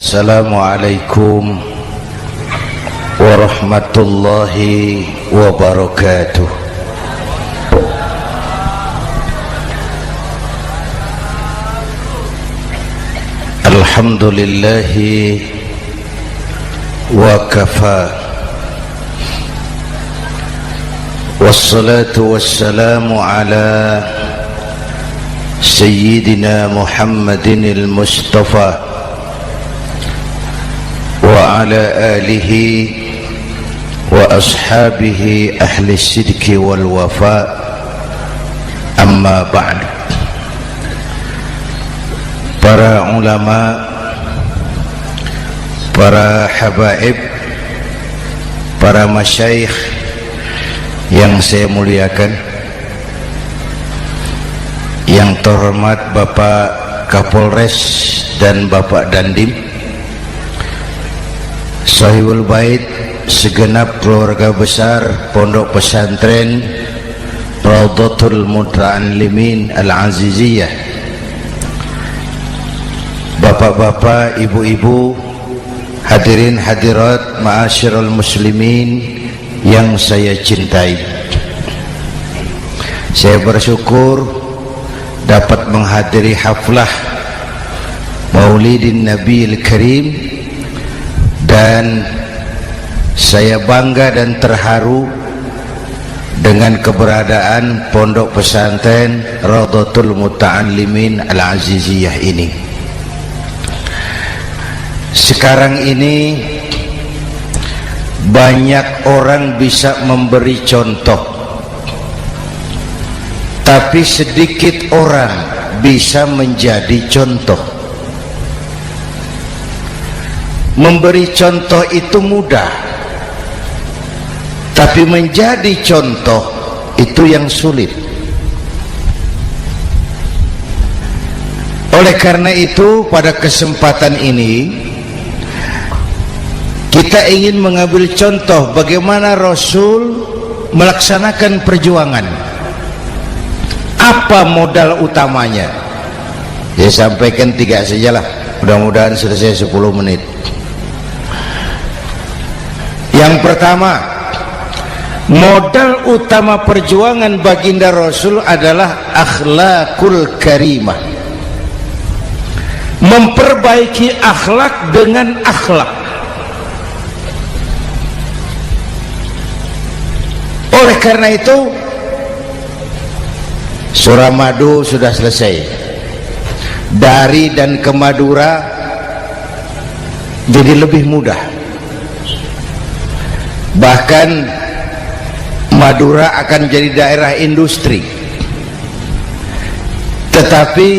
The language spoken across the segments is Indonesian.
Assalamualaikum warahmatullahi wabarakatuh. Alhamdulillahi wa kafa, wassalatu wassalamu ala sayyidina Muhammadin al-Mustafa wa ala alihi wa ashabihi ahli sidqi wal wafa, amma ba'd. Para ulama, para habaib, para masyayikh yang saya muliakan, yang terhormat Bapak Kapolres dan Bapak Dandim, Sahibul Bait, segenap keluarga besar Pondok Pesantren Raudhatul Muta'allimin Al-Aziziyah, bapak-bapak, ibu-ibu, hadirin hadirat ma'asyiral muslimin yang saya cintai. Saya bersyukur dapat menghadiri haflah Maulidin Nabiil Karim, dan saya bangga dan terharu dengan keberadaan Pondok Pesantren Raudhatul Muta'allimin Al-Aziziyah ini. Sekarang ini banyak orang bisa memberi contoh, tapi sedikit orang bisa menjadi contoh. Memberi contoh itu mudah, tapi menjadi contoh itu yang sulit. Oleh karena itu, pada kesempatan ini kita ingin mengambil contoh bagaimana Rasul melaksanakan perjuangan. Apa modal utamanya? Saya sampaikan 3 sajalah, mudah-mudahan selesai 10 menit. Yang pertama, modal utama perjuangan baginda Rasul adalah akhlakul karimah. Memperbaiki akhlak dengan akhlak. Oleh karena itu, surah Madu sudah selesai. Dari dan ke Madura jadi lebih mudah. Bahkan Madura akan jadi daerah industri. Tetapi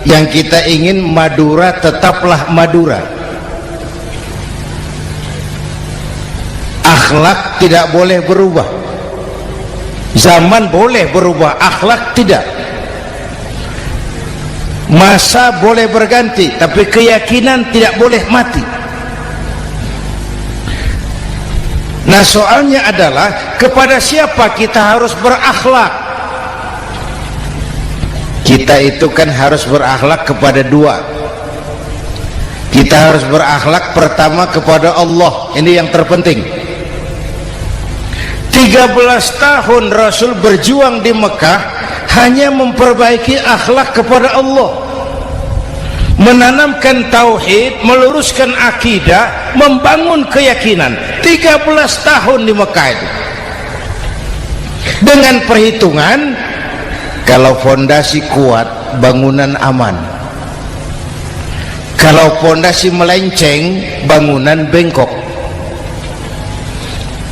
yang kita ingin, Madura tetaplah Madura. Akhlak tidak boleh berubah. Zaman boleh berubah, akhlak tidak. Masa boleh berganti, tapi keyakinan tidak boleh mati. Nah, soalnya adalah kepada siapa kita harus berakhlak? Kita itu kan harus berakhlak kepada dua. Kita harus berakhlak pertama kepada Allah. Ini yang terpenting. 13 tahun Rasul berjuang di Mekah hanya memperbaiki akhlak kepada Allah, menanamkan tauhid, meluruskan akidah, membangun keyakinan. 13 tahun di Mekah itu, dengan perhitungan kalau fondasi kuat, bangunan aman. Kalau fondasi melenceng, bangunan bengkok.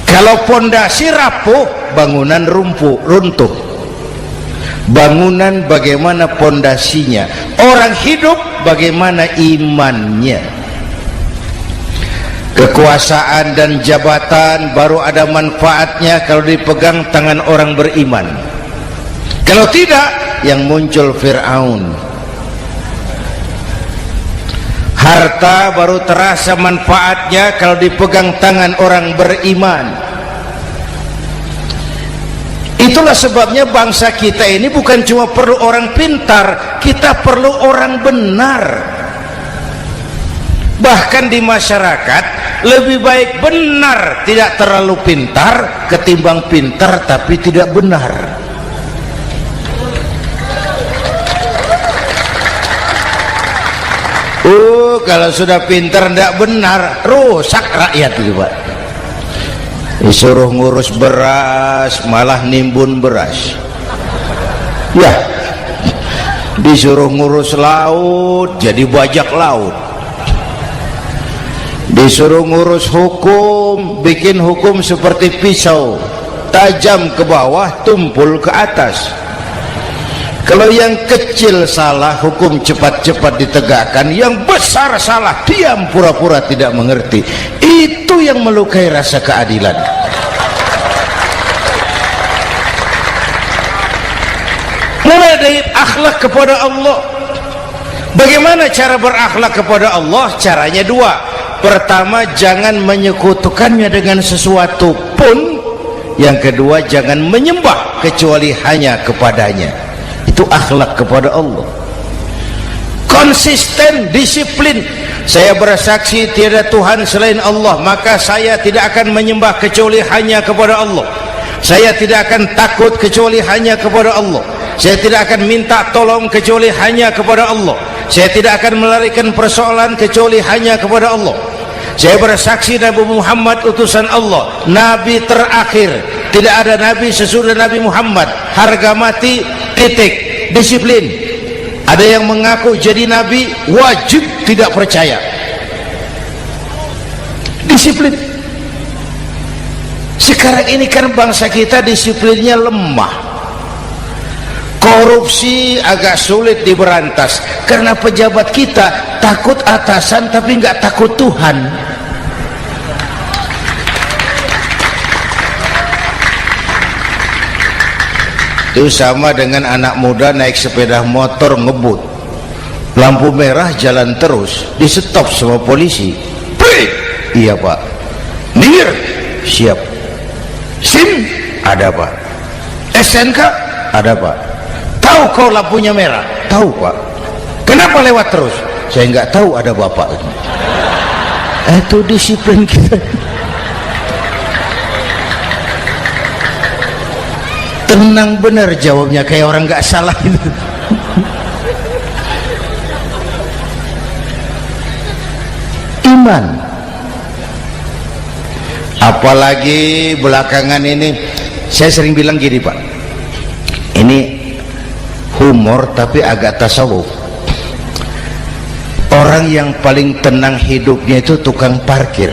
Kalau fondasi rapuh, bangunan runtuh. Bangunan bagaimana fondasinya? Orang hidup bagaimana imannya? Kekuasaan dan jabatan baru ada manfaatnya kalau dipegang tangan orang beriman. Kalau tidak, yang muncul Fir'aun. Harta baru terasa manfaatnya kalau dipegang tangan orang beriman. Itulah sebabnya bangsa kita ini bukan cuma perlu orang pintar, kita perlu orang benar. Bahkan di masyarakat lebih baik benar tidak terlalu pintar ketimbang pintar tapi tidak benar. Kalau sudah pintar tidak benar, rusak rakyat itu Pak. Disuruh ngurus beras malah nimbun beras, ya. Disuruh ngurus laut jadi bajak laut. Disuruh ngurus hukum, bikin hukum seperti pisau, tajam ke bawah, tumpul ke atas. Kalau yang kecil salah, hukum cepat-cepat ditegakkan. Yang besar salah, diam pura-pura tidak mengerti. Itu yang melukai rasa keadilan. Mulai dari akhlak kepada Allah. Bagaimana cara berakhlak kepada Allah? Caranya dua. Pertama, jangan menyekutukannya dengan sesuatu pun. Yang kedua, jangan menyembah kecuali hanya kepadanya. Itu akhlak kepada Allah. Konsisten, disiplin. Saya bersaksi tiada Tuhan selain Allah, maka saya tidak akan menyembah kecuali hanya kepada Allah. Saya tidak akan takut kecuali hanya kepada Allah. Saya tidak akan minta tolong kecuali hanya kepada Allah. Saya tidak akan melarikan persoalan kecuali hanya kepada Allah. Saya bersaksi Nabi Muhammad utusan Allah, Nabi terakhir. Tidak ada Nabi sesudah Nabi Muhammad. Harga mati, titik. Disiplin. Ada yang mengaku jadi Nabi, wajib tidak percaya. Disiplin. Sekarang ini kan bangsa kita disiplinnya lemah. Korupsi agak sulit diberantas karena pejabat kita takut atasan tapi nggak takut Tuhan. Itu sama dengan anak muda naik sepeda motor ngebut, lampu merah jalan terus, di stop sama polisi. Break. Iya Pak. Minggir. Siap. SIM ada Pak. SNK ada Pak. Tahu kau lampunya merah? Tahu Pak. Kenapa lewat terus? Saya nggak tahu, ada Bapak. Itu disiplin kita. Tenang benar jawabnya, kayak orang nggak salah itu. Iman. Apalagi belakangan ini saya sering bilang gini Pak, ini humor tapi agak tasawuf. Orang yang paling tenang hidupnya itu tukang parkir.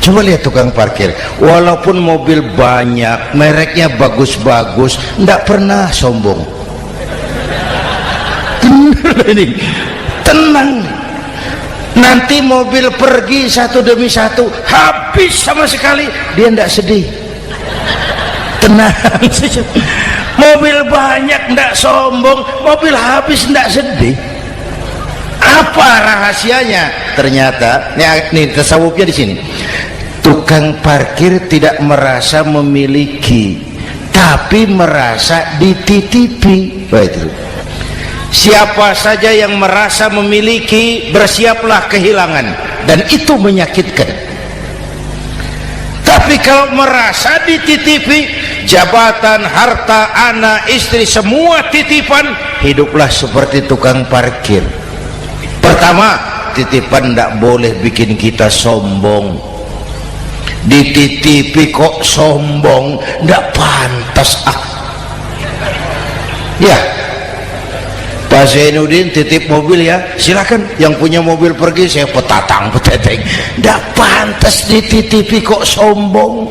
Coba lihat tukang parkir, walaupun mobil banyak, mereknya bagus-bagus, tidak pernah sombong. Tenang. Nanti mobil pergi satu demi satu, habis sama sekali, dia tidak sedih. Tenang. Mobil banyak tidak sombong, mobil habis tidak sedih. Apa rahasianya? Ternyata, nih tasawufnya di sini. Tukang parkir tidak merasa memiliki, tapi merasa dititipi. Itu. Siapa saja yang merasa memiliki, bersiaplah kehilangan, dan itu menyakitkan. Tapi kalau merasa dititipi, jabatan, harta, anak, istri, semua titipan, hiduplah seperti tukang parkir. Pertama, titipan tidak boleh bikin kita sombong. Dititipi kok sombong, tidak pantas. Ya, Pak Zainuddin titip mobil ya, silakan. Yang punya mobil pergi, saya petatang peteteng. Tidak pantas dititipi kok sombong.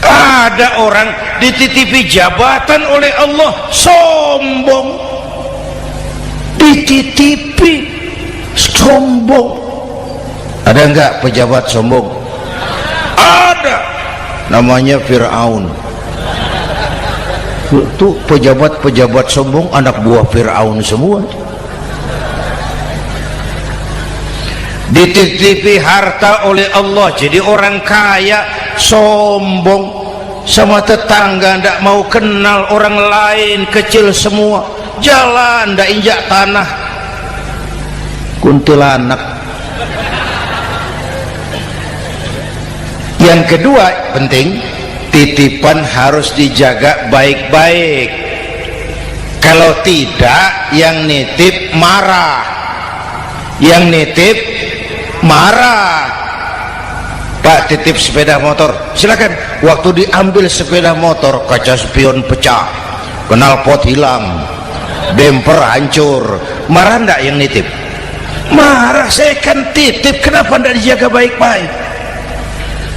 Ada orang dititipi jabatan oleh Allah sombong. Dititipi sombong. Ada enggak pejabat sombong? Ada, namanya Fir'aun. Itu pejabat-pejabat sombong anak buah Fir'aun semua. Dititipi harta oleh Allah jadi orang kaya, sombong sama tetangga, tidak mau kenal orang lain, kecil semua, jalan tidak injak tanah. kuntilanak. Yang kedua penting, titipan harus dijaga baik-baik. Kalau tidak, yang nitip marah. Yang nitip marah. Pak, titip sepeda motor, silakan. Waktu diambil sepeda motor, kaca spion pecah, knalpot hilang, bemper hancur. Marah enggak yang nitip? Marah. Saya kan titip, kenapa enggak dijaga baik-baik?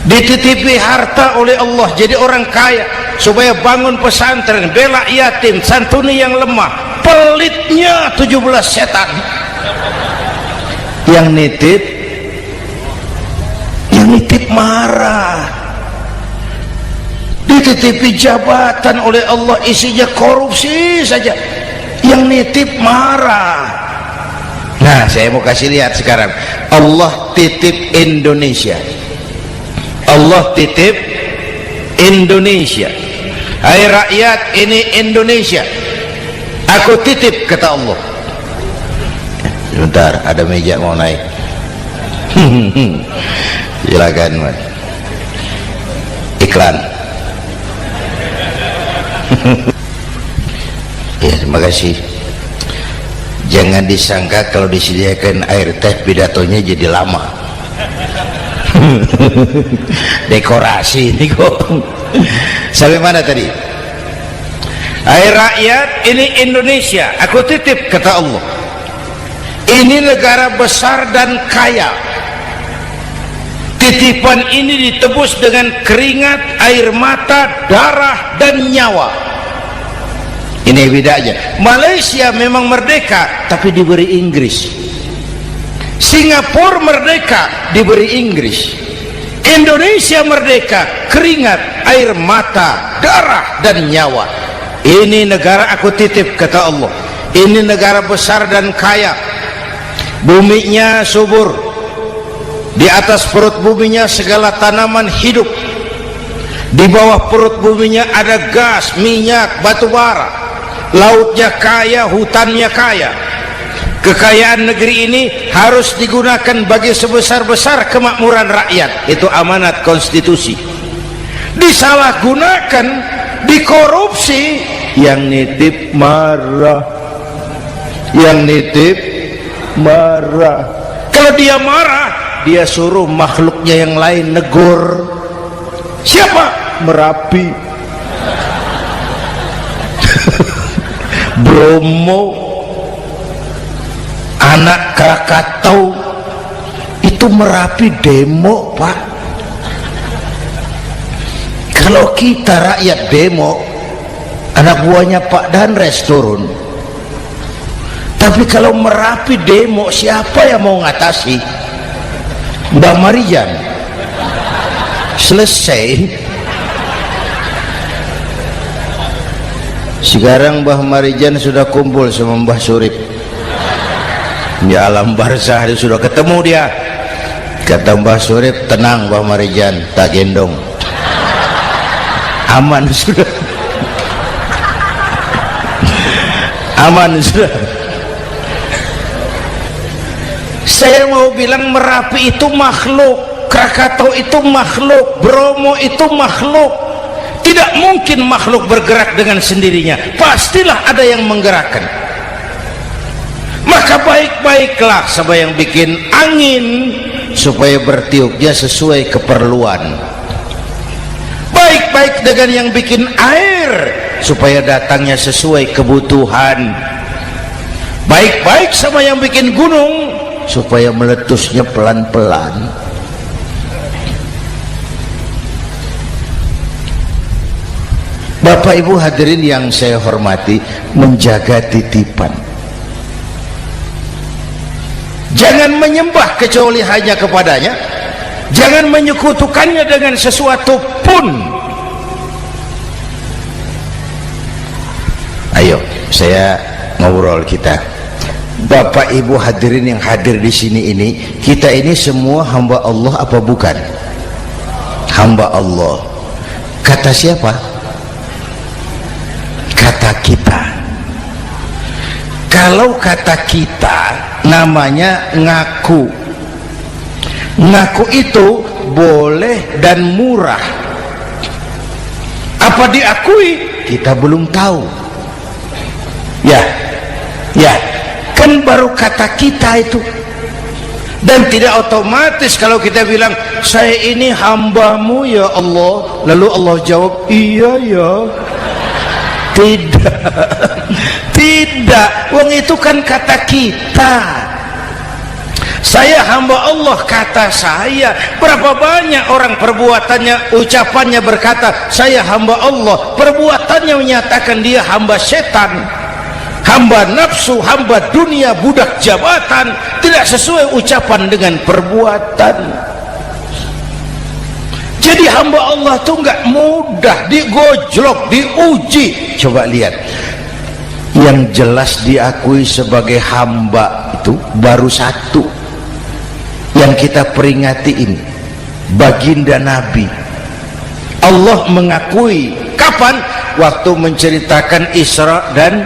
Dititipi harta oleh Allah jadi orang kaya supaya bangun pesantren, bela yatim, santuni yang lemah. Pelitnya 17 setan. Yang nitip marah. Dititipi jabatan oleh Allah isinya korupsi saja, yang nitip marah. Nah, saya mau kasih lihat sekarang. Allah titip Indonesia. Allah titip Indonesia. Hai rakyat, ini Indonesia, aku titip, kata Allah. Sebentar, ada meja mau naik. Silakan Mas. Iklan. Ya, terima kasih. Jangan disangka kalau disediakan air teh pidatonya jadi lama. Dekorasi ini kok. Sampai mana tadi? Hai rakyat, ini Indonesia, aku titip, kata Allah. Ini negara besar dan kaya. Titipan ini ditebus dengan keringat, air mata, darah, dan nyawa. Ini bedanya. Malaysia memang merdeka, tapi diberi Inggris. Singapura merdeka, diberi Inggris. Indonesia merdeka, keringat, air mata, darah, dan nyawa. Ini negara aku titip, kata Allah. Ini negara besar dan kaya. Buminya subur. Di atas perut buminya segala tanaman hidup. Di bawah perut buminya ada gas, minyak, batu bara. Lautnya kaya, hutannya kaya. Kekayaan negeri ini harus digunakan bagi sebesar-besar kemakmuran rakyat. Itu amanat konstitusi. Disalahgunakan, dikorupsi, yang nitip marah. Yang nitip marah. Kalau dia marah, dia suruh makhluknya yang lain negur. Siapa? Merapi, Bromo, anak Krakatau. Itu Merapi demo, Pak. Kalau kita rakyat demo, anak buahnya Pak Danres turun. Tapi kalau Merapi demo, siapa yang mau ngatasi? Mbak Marijan. Selesai. Sekarang Mbah Marijan sudah kumpul sama Mbah Surip di alam barzah, dia sudah ketemu dia. Kata Mbah Surip, tenang Mbah Marijan, tak gendong, aman sudah. Aman sudah. Saya mau bilang Merapi itu makhluk, Krakatau itu makhluk, Bromo itu makhluk. Tidak mungkin makhluk bergerak dengan sendirinya, pastilah ada yang menggerakkan. Maka baik-baiklah sama yang bikin angin supaya bertiupnya sesuai keperluan. Baik-baik dengan yang bikin air supaya datangnya sesuai kebutuhan. Baik-baik sama yang bikin gunung supaya meletusnya pelan-pelan. Bapak Ibu hadirin yang saya hormati, menjaga titipan. Jangan menyembah kecuali hanya kepadanya. Jangan menyekutukannya dengan sesuatu pun. Ayo, saya ngobrol kita. Bapak Ibu hadirin yang hadir di sini ini, kita ini semua hamba Allah apa bukan? Hamba Allah. Kata siapa? Kata kita. Kalau kata kita, namanya ngaku. Ngaku itu boleh dan murah. Apa diakui? Kita belum tahu. Ya, kan baru kata kita itu. Dan tidak otomatis kalau kita bilang saya ini hambamu ya Allah, lalu Allah jawab iya ya. Tidak, wong itu kan kata kita. Saya hamba Allah, kata saya. Berapa banyak orang perbuatannya, ucapannya berkata saya hamba Allah, perbuatannya menyatakan dia hamba setan, hamba nafsu, hamba dunia, budak jabatan. Tidak sesuai ucapan dengan perbuatan. Jadi hamba Allah itu nggak mudah, digojlok, diuji. Coba lihat, yang jelas diakui sebagai hamba itu baru satu yang kita peringati ini, baginda Nabi. Allah mengakui kapan? Waktu menceritakan Isra dan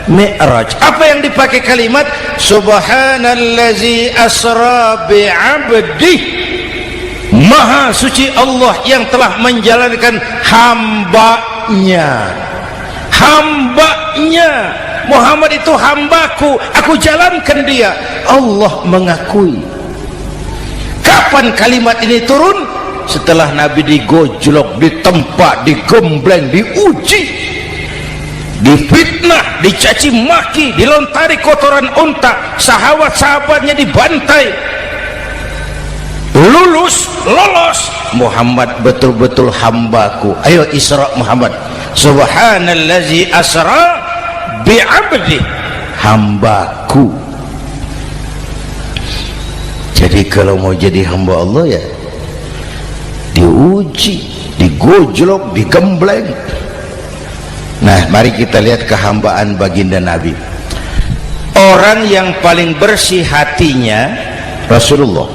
Mi'raj. Apa yang dipakai kalimat? Subhanallazi asra bi'abdih. Maha suci Allah yang telah menjalankan hambanya. Hambanya. Muhammad itu hambaku, aku jalankan dia. Allah mengakui. Kapan kalimat ini turun? Setelah Nabi digojlok, ditempa, digembleng, diuji, difitnah, dicaci maki, dilontari kotoran unta, sahabat-sahabatnya dibantai. Lolos, Muhammad betul-betul hambaku. Ayo Isra Muhammad. Subhanallazi asra bi'abdi, hambaku. Jadi kalau mau jadi hamba Allah ya diuji, digojlok, digembleng. Nah, mari kita lihat kehambaan baginda Nabi. Orang yang paling bersih hatinya Rasulullah.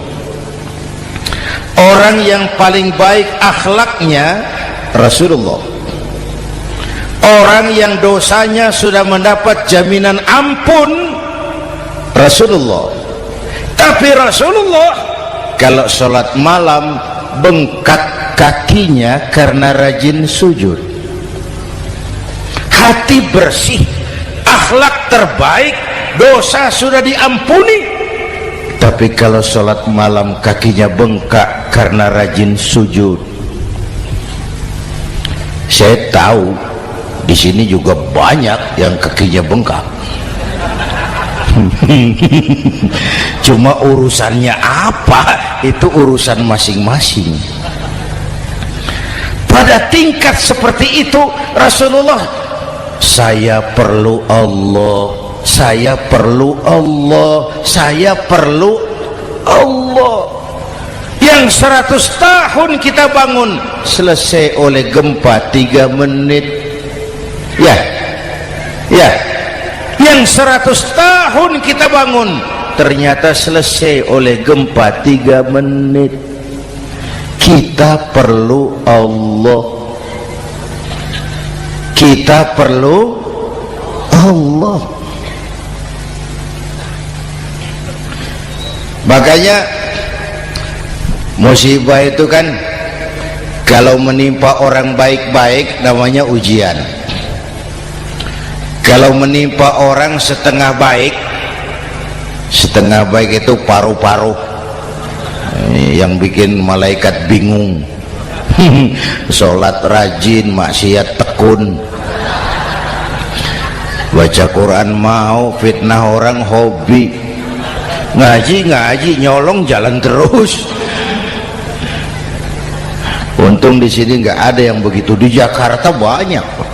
Orang yang paling baik akhlaknya Rasulullah. Orang yang dosanya sudah mendapat jaminan ampun Rasulullah. Tapi Rasulullah kalau sholat malam bengkak kakinya karena rajin sujud. Hati bersih, akhlak terbaik, dosa sudah diampuni. Tapi kalau sholat malam kakinya bengkak karena rajin sujud. Saya tahu di sini juga banyak yang kakinya bengkak. Cuma urusannya apa, itu urusan masing-masing. Pada tingkat seperti itu Rasulullah, saya perlu Allah, saya perlu Allah, saya perlu Allah. Yang 100 tahun kita bangun selesai oleh gempa 3 menit. Ya, yang 100 tahun kita bangun ternyata selesai oleh gempa 3 menit. Kita perlu Allah, kita perlu Allah. Makanya musibah itu kan kalau menimpa orang baik-baik namanya ujian. Kalau menimpa orang setengah baik itu paruh-paruh, yang bikin malaikat bingung. Sholat rajin, maksiat tekun, baca Quran mau, fitnah orang hobi, ngaji nyolong jalan terus. Untung di sini nggak ada yang begitu. Di Jakarta banyak.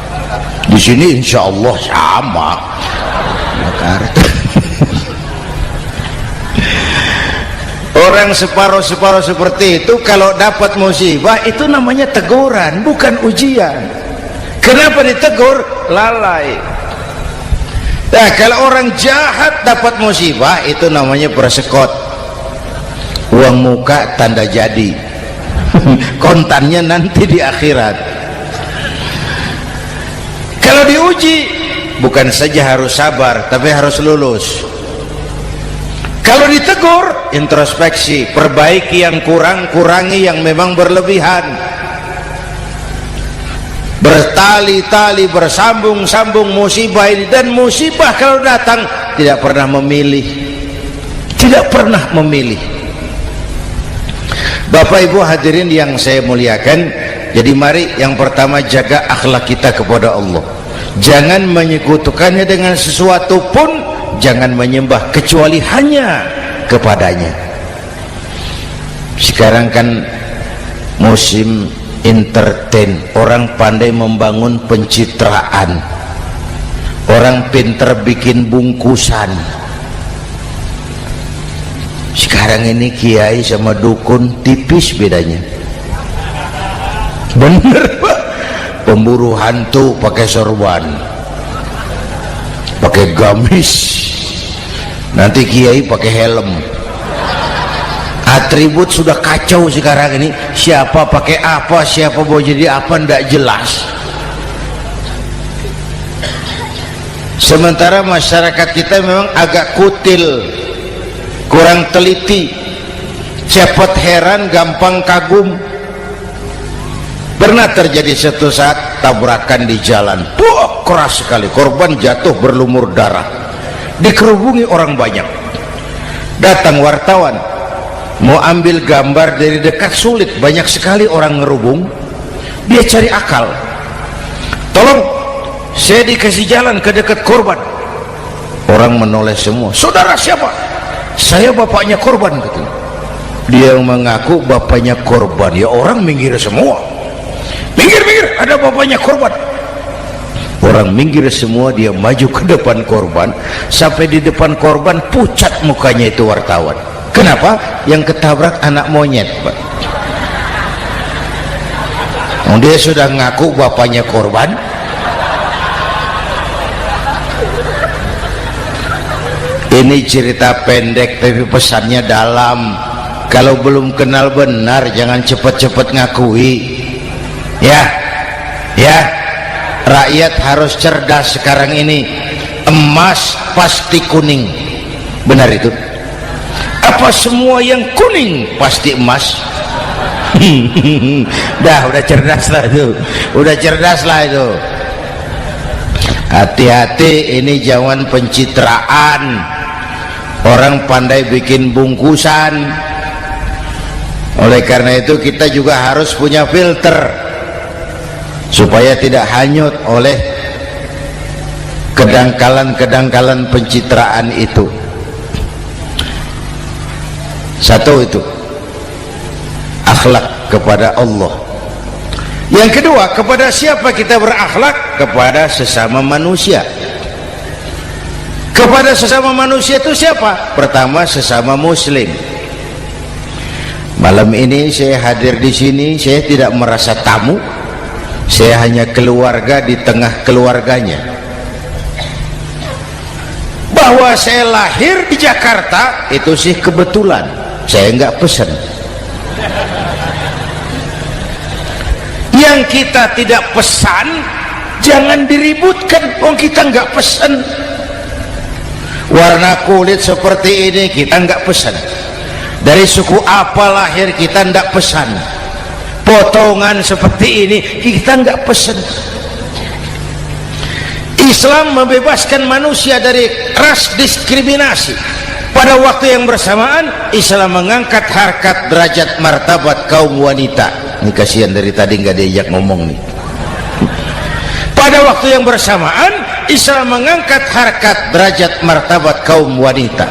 Di sini insya Allah sama. Jakarta. Orang separuh-separuh seperti itu kalau dapat musibah itu namanya teguran, bukan ujian. Kenapa ditegur? Lalai. Nah, kalau orang jahat dapat musibah itu namanya persekot. Uang muka tanda jadi. Kontannya nanti di akhirat. Kalau diuji bukan saja harus sabar tapi harus lulus. Kalau ditegur, introspeksi, perbaiki yang kurang, kurangi yang memang berlebihan. Bertali-tali, bersambung-sambung musibah ini, dan musibah kalau datang tidak pernah memilih, tidak pernah memilih. Bapak Ibu hadirin yang saya muliakan, jadi mari yang pertama jaga akhlak kita kepada Allah. Jangan menyekutukannya dengan sesuatu pun, jangan menyembah kecuali hanya kepadanya. Sekarang kan musim entertain, orang pandai membangun pencitraan, orang pinter bikin bungkusan. Sekarang ini kiai sama dukun tipis bedanya. Bener Pak, pemburu hantu pakai sorban, pakai gamis, nanti kiai pakai helm. Atribut sudah kacau sekarang ini, siapa pakai apa, siapa mau jadi apa, tidak jelas. Sementara masyarakat kita memang agak kutil, kurang teliti, cepat heran, gampang kagum. Pernah terjadi satu saat tabrakan di jalan, keras sekali, korban jatuh berlumur darah, dikerubungi orang banyak. Datang wartawan mau ambil gambar dari dekat, sulit, banyak sekali orang ngerubung. Dia cari akal, tolong saya dikasih jalan ke dekat korban. Orang menoleh semua. Saudara siapa? Saya bapaknya korban, katanya. Dia mengaku bapaknya korban. Ya orang minggir semua, minggir, ada bapaknya korban. Orang minggir semua, dia maju ke depan korban. Sampai di depan korban pucat mukanya itu wartawan. Kenapa? Yang ketabrak anak monyet, Pak. Dia sudah ngaku bapaknya korban. Ini cerita pendek tapi pesannya dalam. Kalau belum kenal benar jangan cepat-cepat ngakui. Ya, rakyat harus cerdas sekarang ini. Emas pasti kuning, benar itu? Apa semua yang kuning pasti emas? udah cerdas lah itu, udah cerdas lah itu. Hati-hati, ini jangan pencitraan. Orang pandai bikin bungkusan. Oleh karena itu kita juga harus punya filter supaya tidak hanyut oleh kedangkalan-kedangkalan pencitraan itu. Satu itu akhlak kepada Allah. Yang kedua, kepada siapa kita berakhlak? Kepada sesama manusia. Kepada sesama manusia itu siapa? Pertama, sesama muslim. Malam ini saya hadir di sini, saya tidak merasa tamu. Saya hanya keluarga di tengah keluarganya. Bahwa saya lahir di Jakarta itu sih kebetulan, saya nggak pesan. Yang kita tidak pesan jangan diributkan, oh kita nggak pesan. Warna kulit seperti ini kita nggak pesan. Dari suku apa lahir kita nggak pesan. Potongan seperti ini kita nggak pesan. Islam membebaskan manusia dari ras diskriminasi. Pada waktu yang bersamaan Islam mengangkat harkat, derajat, martabat kaum wanita. Ini kasihan dari tadi nggak diajak ngomong nih. Pada waktu yang bersamaan Islam mengangkat harkat, derajat, martabat kaum wanita.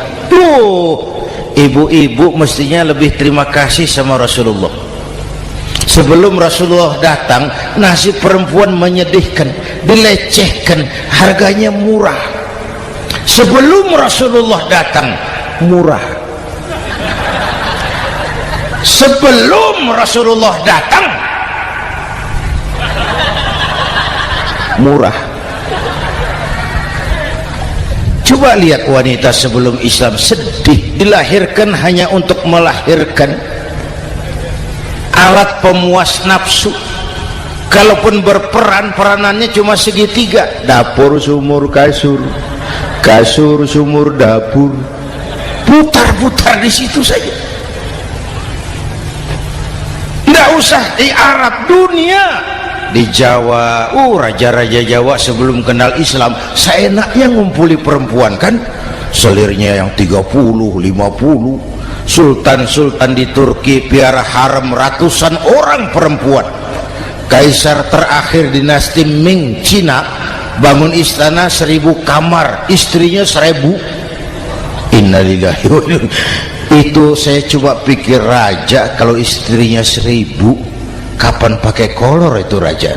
Ibu-ibu mestinya lebih terima kasih sama Rasulullah. Sebelum Rasulullah datang, nasib perempuan menyedihkan, dilecehkan, harganya murah. Sebelum Rasulullah datang, murah. Sebelum Rasulullah datang, murah. Coba lihat wanita sebelum Islam, sedih, dilahirkan hanya untuk melahirkan, alat pemuas nafsu. Kalaupun berperan, peranannya cuma segitiga, dapur sumur kasur, kasur sumur dapur. putar-putar di situ saja, tidak usah di Arab, dunia, di Jawa. Raja-raja Jawa sebelum kenal Islam seenaknya ngumpuli perempuan kan, selirnya yang 30, 50. Sultan-sultan di Turki piara harem ratusan orang perempuan. Kaisar terakhir dinasti Ming Cina bangun istana 1000 kamar, istrinya 1000. Innalillahi wa inna. Itu saya coba pikir, raja kalau istrinya 1000, kapan pakai kolor itu raja?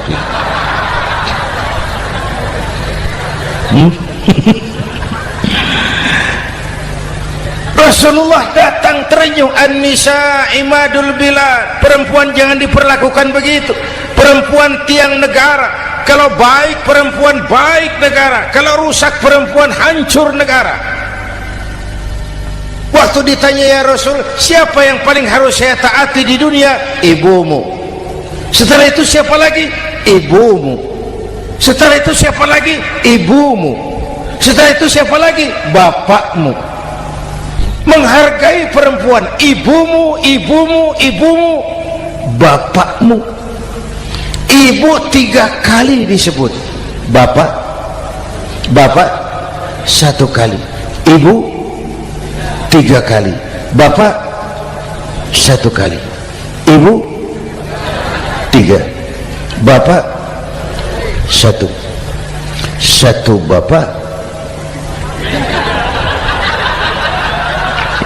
Rasulullah datang terenyuh, an-nisa imadul bilad, perempuan jangan diperlakukan begitu, perempuan tiang negara, kalau baik perempuan baik negara, kalau rusak perempuan hancur negara. Waktu ditanya, ya Rasul, siapa yang paling harus saya taati di dunia? Ibumu. Setelah itu siapa lagi? Ibumu. Setelah itu siapa lagi? Ibumu. Setelah itu siapa lagi? Bapakmu. Menghargai perempuan, ibumu, ibumu, ibumu, bapakmu. Ibu 3 kali disebut, bapak 1 kali, ibu 3 kali, bapak 1 kali, ibu 3, bapak 1, 1 bapak.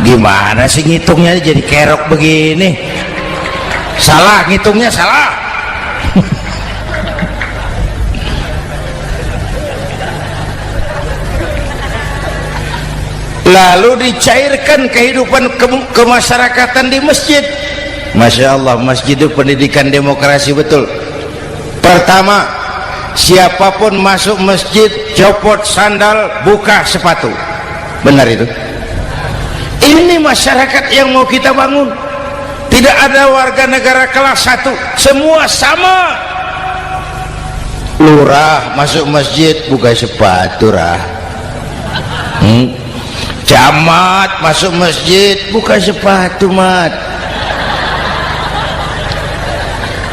Gimana sih ngitungnya jadi kerok begini? Salah ngitungnya, salah. Lalu dicairkan kehidupan kemasyarakatan di masjid. Masya Allah, masjid itu pendidikan demokrasi betul. Pertama, siapapun masuk masjid copot sandal, buka sepatu. Benar itu? Ini masyarakat yang mau kita bangun. Tidak ada warga negara kelas 1, semua sama. Lurah masuk masjid buka sepatu, rah. Camat masuk masjid buka sepatu, mat.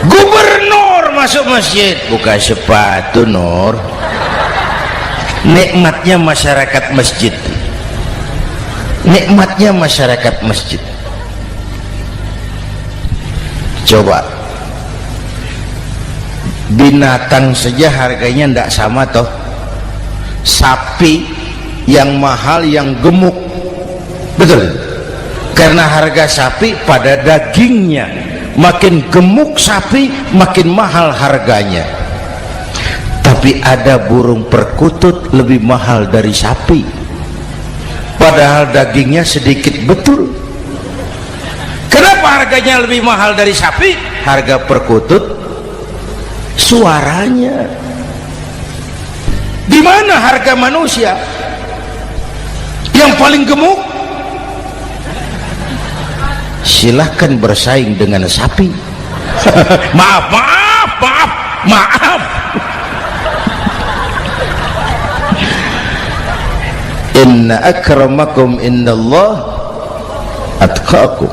Gubernur masuk masjid buka sepatu, Nur. Nikmatnya masyarakat masjid, nikmatnya masyarakat masjid. Coba binatang saja harganya tidak sama toh. Sapi yang mahal, yang gemuk, betul, karena harga sapi pada dagingnya. Makin gemuk sapi makin mahal harganya. Tapi ada burung perkutut lebih mahal dari sapi, padahal dagingnya sedikit, betul. Kenapa harganya lebih mahal dari sapi? Harga perkutut suaranya. Di mana harga manusia yang paling gemuk? Silahkan bersaing dengan sapi. Maaf. Inna akramakum indallah atqakum.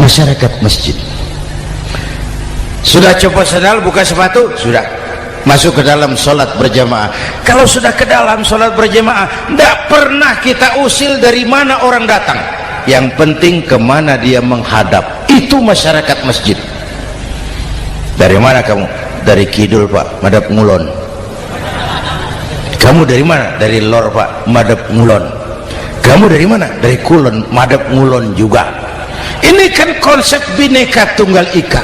Masyarakat masjid sudah copot sandal, buka sepatu, sudah masuk ke dalam sholat berjamaah. Kalau sudah ke dalam sholat berjamaah, tidak pernah kita usil dari mana orang datang, yang penting kemana dia menghadap. Itu masyarakat masjid. Dari mana kamu? Dari kidul, Pak, madhab ngulon. Kamu dari mana? Dari lor, Pak, madhab ngulon. Kamu dari mana? Dari kulon, madhab ngulon juga. Ini kan konsep bineka tunggal ika.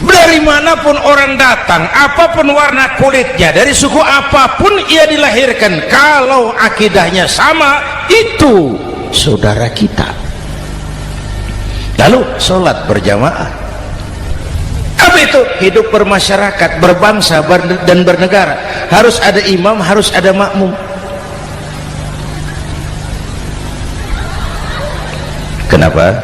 Dari manapun orang datang, apapun warna kulitnya, dari suku apapun ia dilahirkan, kalau akidahnya sama, itu saudara kita. Lalu sholat berjamaah. Apa itu? Hidup bermasyarakat, berbangsa dan bernegara. Harus ada imam, harus ada makmum. Kenapa?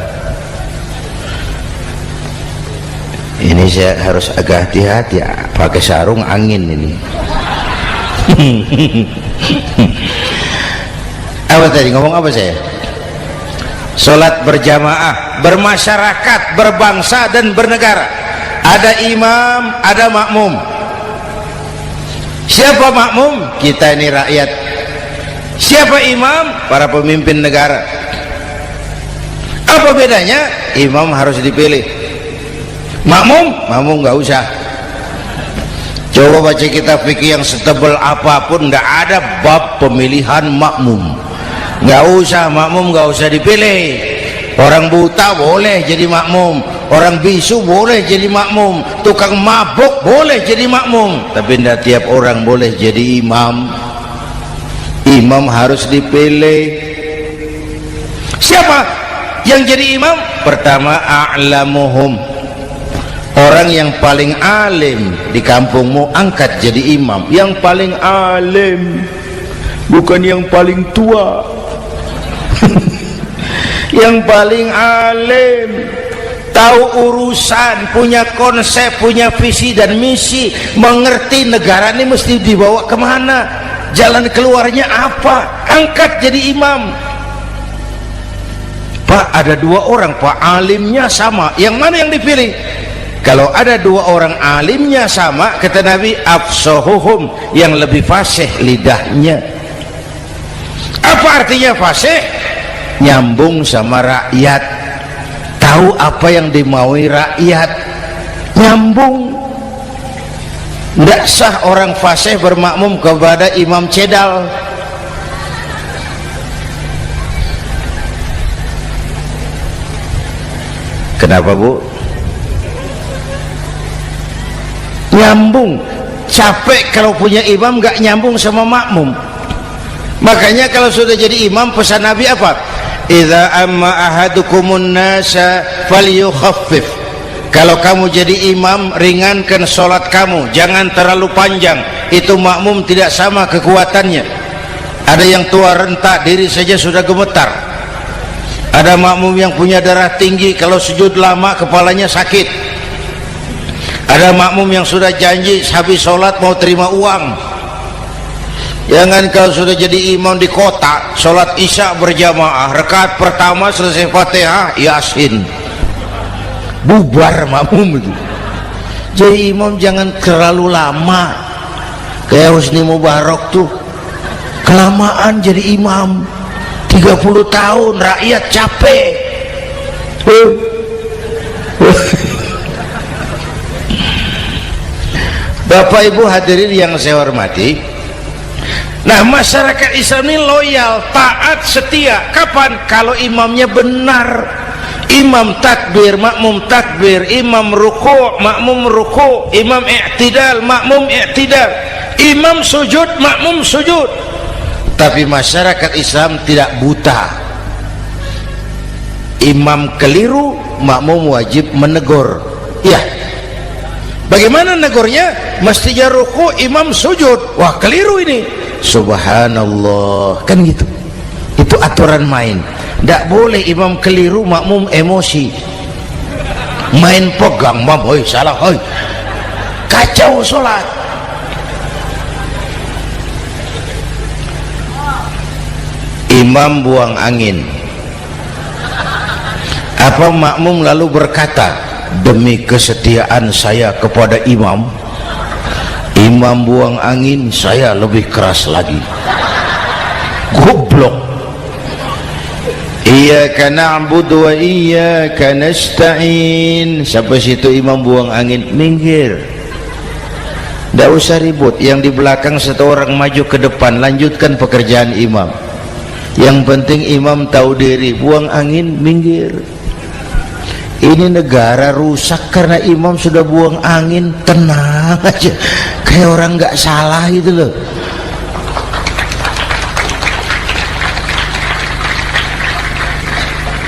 Ini saya harus agak hati-hati, pakai sarung angin ini. Apa tadi ngomong apa saya? Sholat berjamaah, bermasyarakat, berbangsa dan bernegara. Ada imam, ada makmum. Siapa makmum? Kita ini rakyat. Siapa imam? Para pemimpin negara. Apa bedanya? Imam harus dipilih, makmum nggak usah. Coba baca kitab fikih yang setebal apapun, nggak ada bab pemilihan makmum. Nggak usah, makmum nggak usah dipilih. Orang buta boleh jadi makmum, orang bisu boleh jadi makmum, tukang mabuk boleh jadi makmum, tapi tidak tiap orang boleh jadi imam. Imam harus dipilih. Siapa yang jadi imam? Pertama, a'lamuhum, orang yang paling alim di kampungmu angkat jadi imam. Yang paling alim, bukan yang paling tua. Yang paling alim, tahu urusan, punya konsep, punya visi dan misi, mengerti negara ini mesti dibawa kemana, jalan keluarnya apa, angkat jadi imam. Pak, ada dua orang Pak, alimnya sama, yang mana yang dipilih? Kalau ada dua orang alimnya sama, kata Nabi, afsahuhum, yang lebih fasih lidahnya. Apa artinya fasih? Nyambung sama rakyat, tahu apa yang dimaui rakyat, nyambung. Tidak sah orang fasih bermakmum kepada imam cedal. Kenapa Bu? Nyambung. Capek kalau punya imam gak nyambung sama makmum. Makanya kalau sudah jadi imam, pesan Nabi apa? Idza amma ahadukumun nasa falyukhaffif. Kalau kamu jadi imam, ringankan sholat kamu, jangan terlalu panjang. Itu makmum tidak sama kekuatannya. Ada yang tua renta, diri saja sudah gemetar. Ada makmum yang punya darah tinggi, kalau sujud lama kepalanya sakit. Ada makmum yang sudah janji habis sholat mau terima uang. Jangan kalau sudah jadi imam di kota, sholat isya berjamaah, rakaat pertama selesai Fatihah, Yasin, bubar makmum itu. Jadi imam jangan terlalu lama, kayak Husni Mubarak tuh kelamaan jadi imam 30 tahun, rakyat capek. Bapak Ibu hadirin yang saya hormati, nah masyarakat Islam ini loyal, taat, setia. Kapan? Kalau imamnya benar. Imam takbir, makmum takbir, imam ruku', makmum ruku', imam i'tidal, makmum i'tidal, imam sujud, makmum sujud. Tapi masyarakat Islam tidak buta. Imam keliru, makmum wajib menegur. Ya, bagaimana negurnya? Mestinya ruku', imam sujud. Wah, keliru ini. Subhanallah, kan gitu. Itu aturan main. Tidak boleh imam keliru, makmum emosi, main pegang, mam, hoi salah, hoi, kacau sholat. Imam buang angin, apa makmum lalu berkata, demi kesetiaan saya kepada imam, imam buang angin, saya lebih keras lagi. Goblok. Iyyaka na'budu wa iyyaka nasta'in. Sampai situ imam buang angin, minggir, tidak usah ribut. Yang di belakang satu orang maju ke depan, lanjutkan pekerjaan imam. Yang penting imam tahu diri, buang angin, minggir. Ini negara rusak karena imam sudah buang angin. Tenang aja, kayak orang nggak salah gitu loh.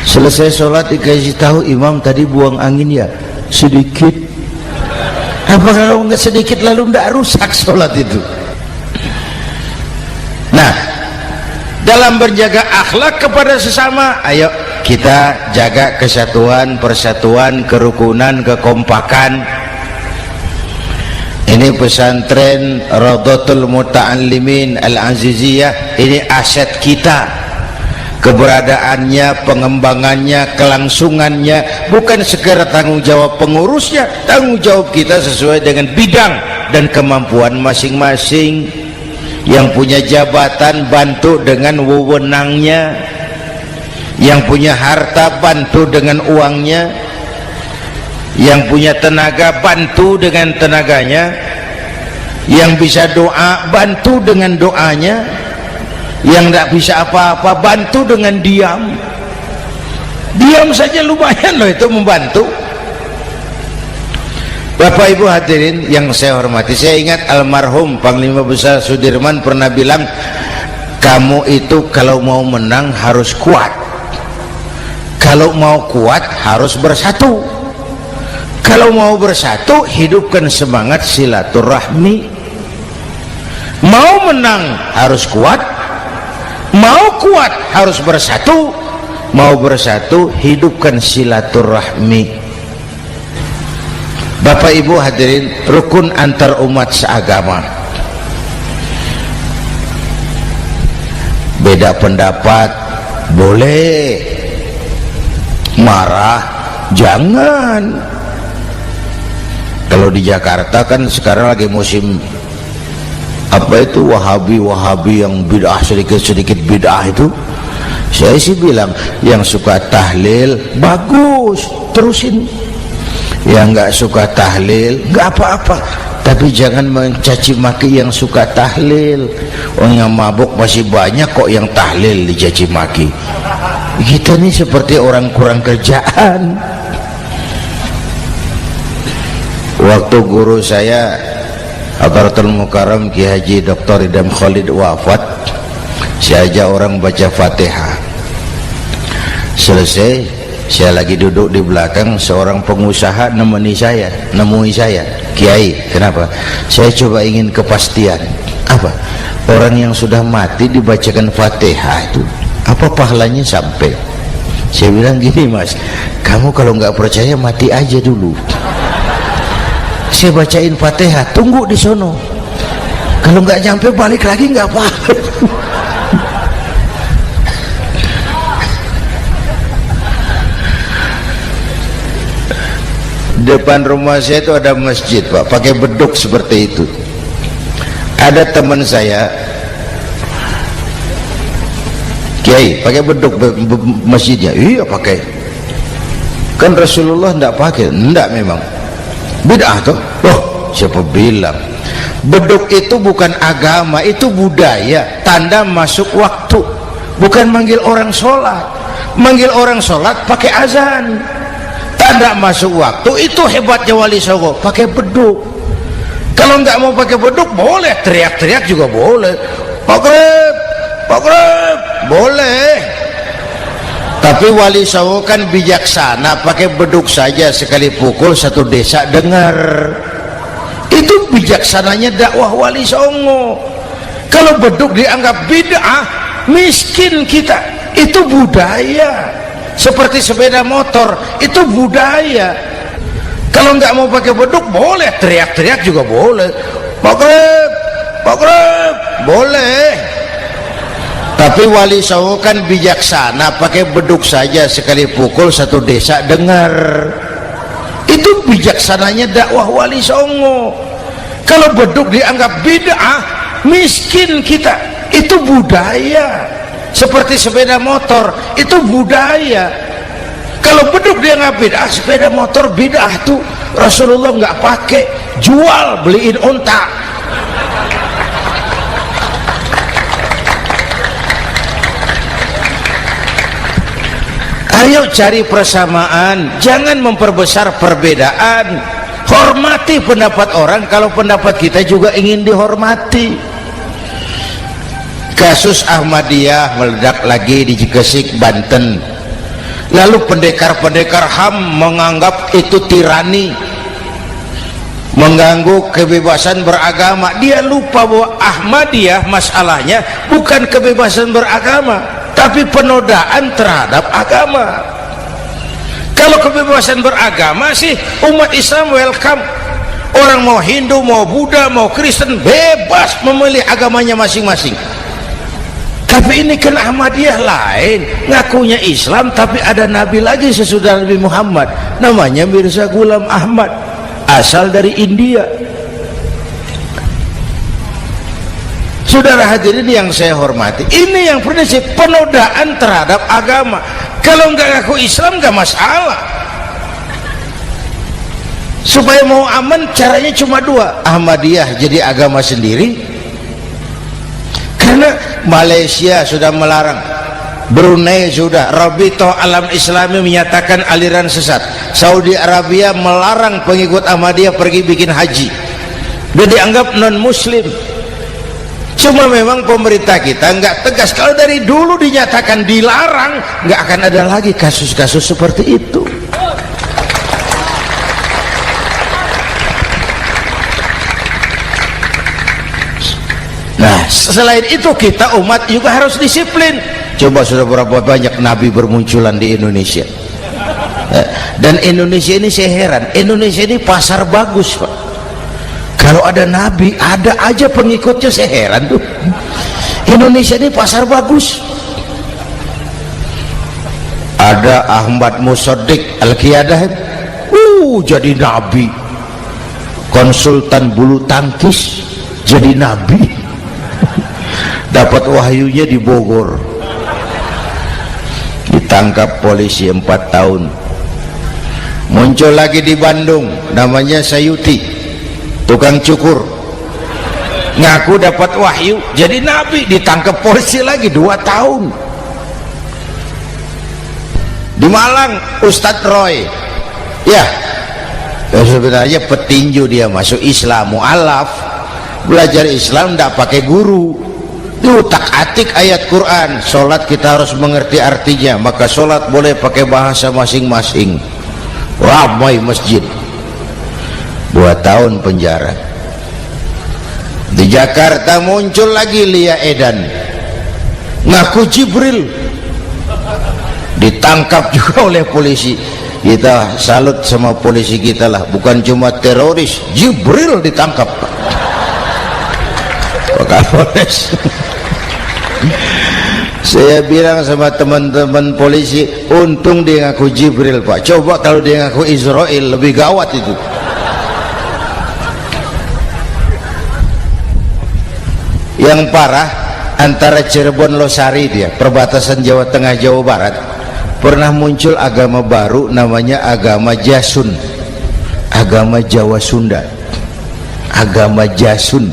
Selesai sholat dikasih tahu, imam tadi buang angin ya sedikit. Apa kalau nggak sedikit lalu nggak rusak sholat itu? Nah, dalam berjaga akhlak kepada sesama, ayo kita jaga kesatuan, persatuan, kerukunan, kekompakan. Ini pesantren Radhatul Muta'allimin Al-Aziziyah, ini aset kita. keberadaannya, pengembangannya, kelangsungannya, bukan sekedar tanggung jawab pengurusnya, tanggung jawab kita sesuai dengan bidang dan kemampuan masing-masing. Yang punya jabatan bantu dengan wewenangnya, yang punya harta bantu dengan uangnya, yang punya tenaga bantu dengan tenaganya, yang bisa doa bantu dengan doanya, yang tidak bisa apa-apa bantu dengan diam. Diam saja lumayan loh itu membantu. Bapak Ibu hadirin yang saya hormati, saya ingat almarhum Panglima Besar Sudirman pernah bilang, kamu itu kalau mau menang harus kuat, kalau mau kuat harus bersatu, kalau mau bersatu hidupkan semangat silaturahmi. Mau menang harus kuat, mau kuat harus bersatu, mau bersatu hidupkan silaturahmi. Bapak Ibu hadirin, rukun antar umat seagama. Beda pendapat boleh, marah jangan. Kalau di Jakarta kan sekarang lagi musim apa itu wahabi yang bid'ah, sedikit bid'ah itu. Saya sih bilang yang suka tahlil bagus, terusin. Yang nggak suka tahlil nggak apa-apa, tapi jangan mencaci maki yang suka tahlil. Orang yang mabuk masih banyak kok yang tahlil dicaci maki. Kita nih seperti orang kurang kerjaan. Waktu guru saya Hadratul Mukarram Ki Haji Dr. Idham Khalid wafat, saya ajak orang baca Fatihah. Selesai, saya lagi duduk di belakang, seorang pengusaha nemui saya, Kiai, kenapa? Saya coba ingin kepastian. Apa? Orang yang sudah mati dibacakan Fatihah itu apa pahalanya sampai? Saya bilang gini, Mas, kamu kalau nggak percaya mati aja dulu, saya bacain Fatihah, tunggu di sono, kalau nggak nyampe balik lagi nggak apa-apa. Depan rumah saya itu ada masjid, Pak, pakai beduk seperti itu. Ada teman saya Kiai pakai beduk masjidnya. Iya pakai, kan Rasulullah tidak pakai. Tidak, memang bid'ah tuh. Oh, siapa bilang? Beduk itu bukan agama, itu budaya, tanda masuk waktu. Bukan manggil orang sholat. Manggil orang sholat pakai azan, tanda masuk waktu. Itu hebatnya Wali Songo, pakai beduk. Kalau nggak mau pakai beduk boleh, teriak-teriak juga boleh, Pogreb, Pogreb, boleh. Tapi Wali Songo kan bijaksana, pakai beduk saja, sekali pukul satu desa dengar. Itu bijaksananya dakwah Wali Songo. Kalau beduk dianggap bid'ah, miskin kita. Itu budaya. Seperti sepeda motor, itu budaya. Kalau nggak mau pakai beduk boleh, teriak-teriak juga boleh, Pogreb, Pogreb, boleh. Tapi Wali Songo kan bijaksana, pakai beduk saja, sekali pukul satu desa dengar. Itu bijaksananya dakwah Wali Songo. Kalau beduk dianggap bid'ah, miskin kita. Itu budaya. Seperti sepeda motor, itu budaya. Kalau beduk dianggap bid'ah, sepeda motor bid'ah tuh Rasulullah nggak pakai, jual, beliin unta. Ayo cari persamaan, jangan memperbesar perbedaan. Hormati pendapat orang kalau pendapat kita juga ingin dihormati. Kasus Ahmadiyah meledak lagi di Cikesik, Banten. Lalu pendekar-pendekar HAM menganggap itu tirani, mengganggu kebebasan beragama. Dia lupa bahwa Ahmadiyah masalahnya bukan kebebasan beragama, tapi penodaan terhadap agama. Kalau kebebasan beragama sih umat Islam welcome. Orang mau Hindu, mau Buddha, mau Kristen bebas memilih agamanya masing-masing. Tapi ini kan Ahmadiyah lain, ngakunya Islam tapi ada nabi lagi sesudah Nabi Muhammad, namanya Mirza Ghulam Ahmad, asal dari India. Saudara hadirin yang saya hormati, ini yang prinsip penodaan terhadap agama. Kalau nggak ngaku Islam nggak masalah. Supaya mau aman caranya cuma dua, Ahmadiyah jadi agama sendiri, karena Malaysia sudah melarang, Brunei sudah, Rabitoh Alam Islami menyatakan aliran sesat, Saudi Arabia melarang pengikut Ahmadiyah pergi bikin haji dan dianggap non muslim. Cuma memang pemerintah kita nggak tegas. Kalau dari dulu dinyatakan dilarang, nggak akan ada lagi kasus-kasus seperti itu. Nah, selain itu kita umat juga harus disiplin. Coba sudah berapa banyak nabi bermunculan di Indonesia. Dan Indonesia ini saya heran, Indonesia ini pasar bagus, Pak. Kalau ada nabi, ada aja pengikutnya, saya heran tuh. Indonesia ini pasar bagus. Ada Ahmad Musaddiq Al-Qiyadah, jadi nabi. Konsultan bulu tangkis jadi nabi. Dapat wahyunya di Bogor. Ditangkap polisi 4 tahun. Muncul lagi di Bandung, namanya Sayuti, tukang cukur, ngaku dapat wahyu jadi nabi, ditangkap polisi lagi 2 tahun. Di Malang Ustadz Roy, ya sebenarnya petinju, dia masuk Islam, mu'alaf, belajar Islam tidak pakai guru, diutak-atik ayat Quran. Sholat kita harus mengerti artinya, maka sholat boleh pakai bahasa masing-masing. Ramai masjid. 2 tahun penjara. Di Jakarta muncul lagi Lia Edan, ngaku Jibril, ditangkap juga oleh polisi. Kita salut sama polisi kita lah, bukan cuma teroris, Jibril ditangkap, Pak Kapolres. Saya bilang sama teman-teman polisi, untung dia ngaku Jibril, Pak. Coba kalau dia ngaku Israel, lebih gawat itu. Yang parah, antara Cirebon Losari, dia perbatasan Jawa Tengah Jawa Barat, pernah muncul agama baru namanya agama Jasun, agama Jawa Sunda, agama Jasun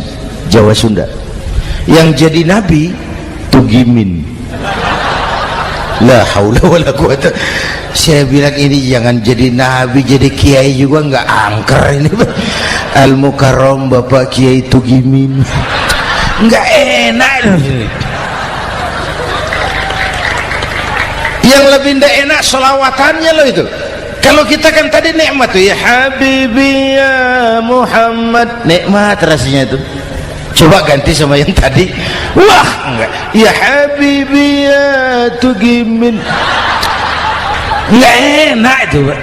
Jawa Sunda. Yang jadi nabi Tugimin. La haula wala quwata. Saya bilang ini jangan jadi nabi, jadi kiai juga nggak angker ini. Al Mukarram Bapak Kiai Tugimin, nggak enak. Yang lebih ndak enak selawatannya loh itu. Kalau kita kan tadi nikmat tuh, ya Habibi ya Muhammad, nikmat rasanya itu. Coba ganti sama yang tadi, wah enggak, ya Habibi ya Tugimin, nggak enak itu, Pak.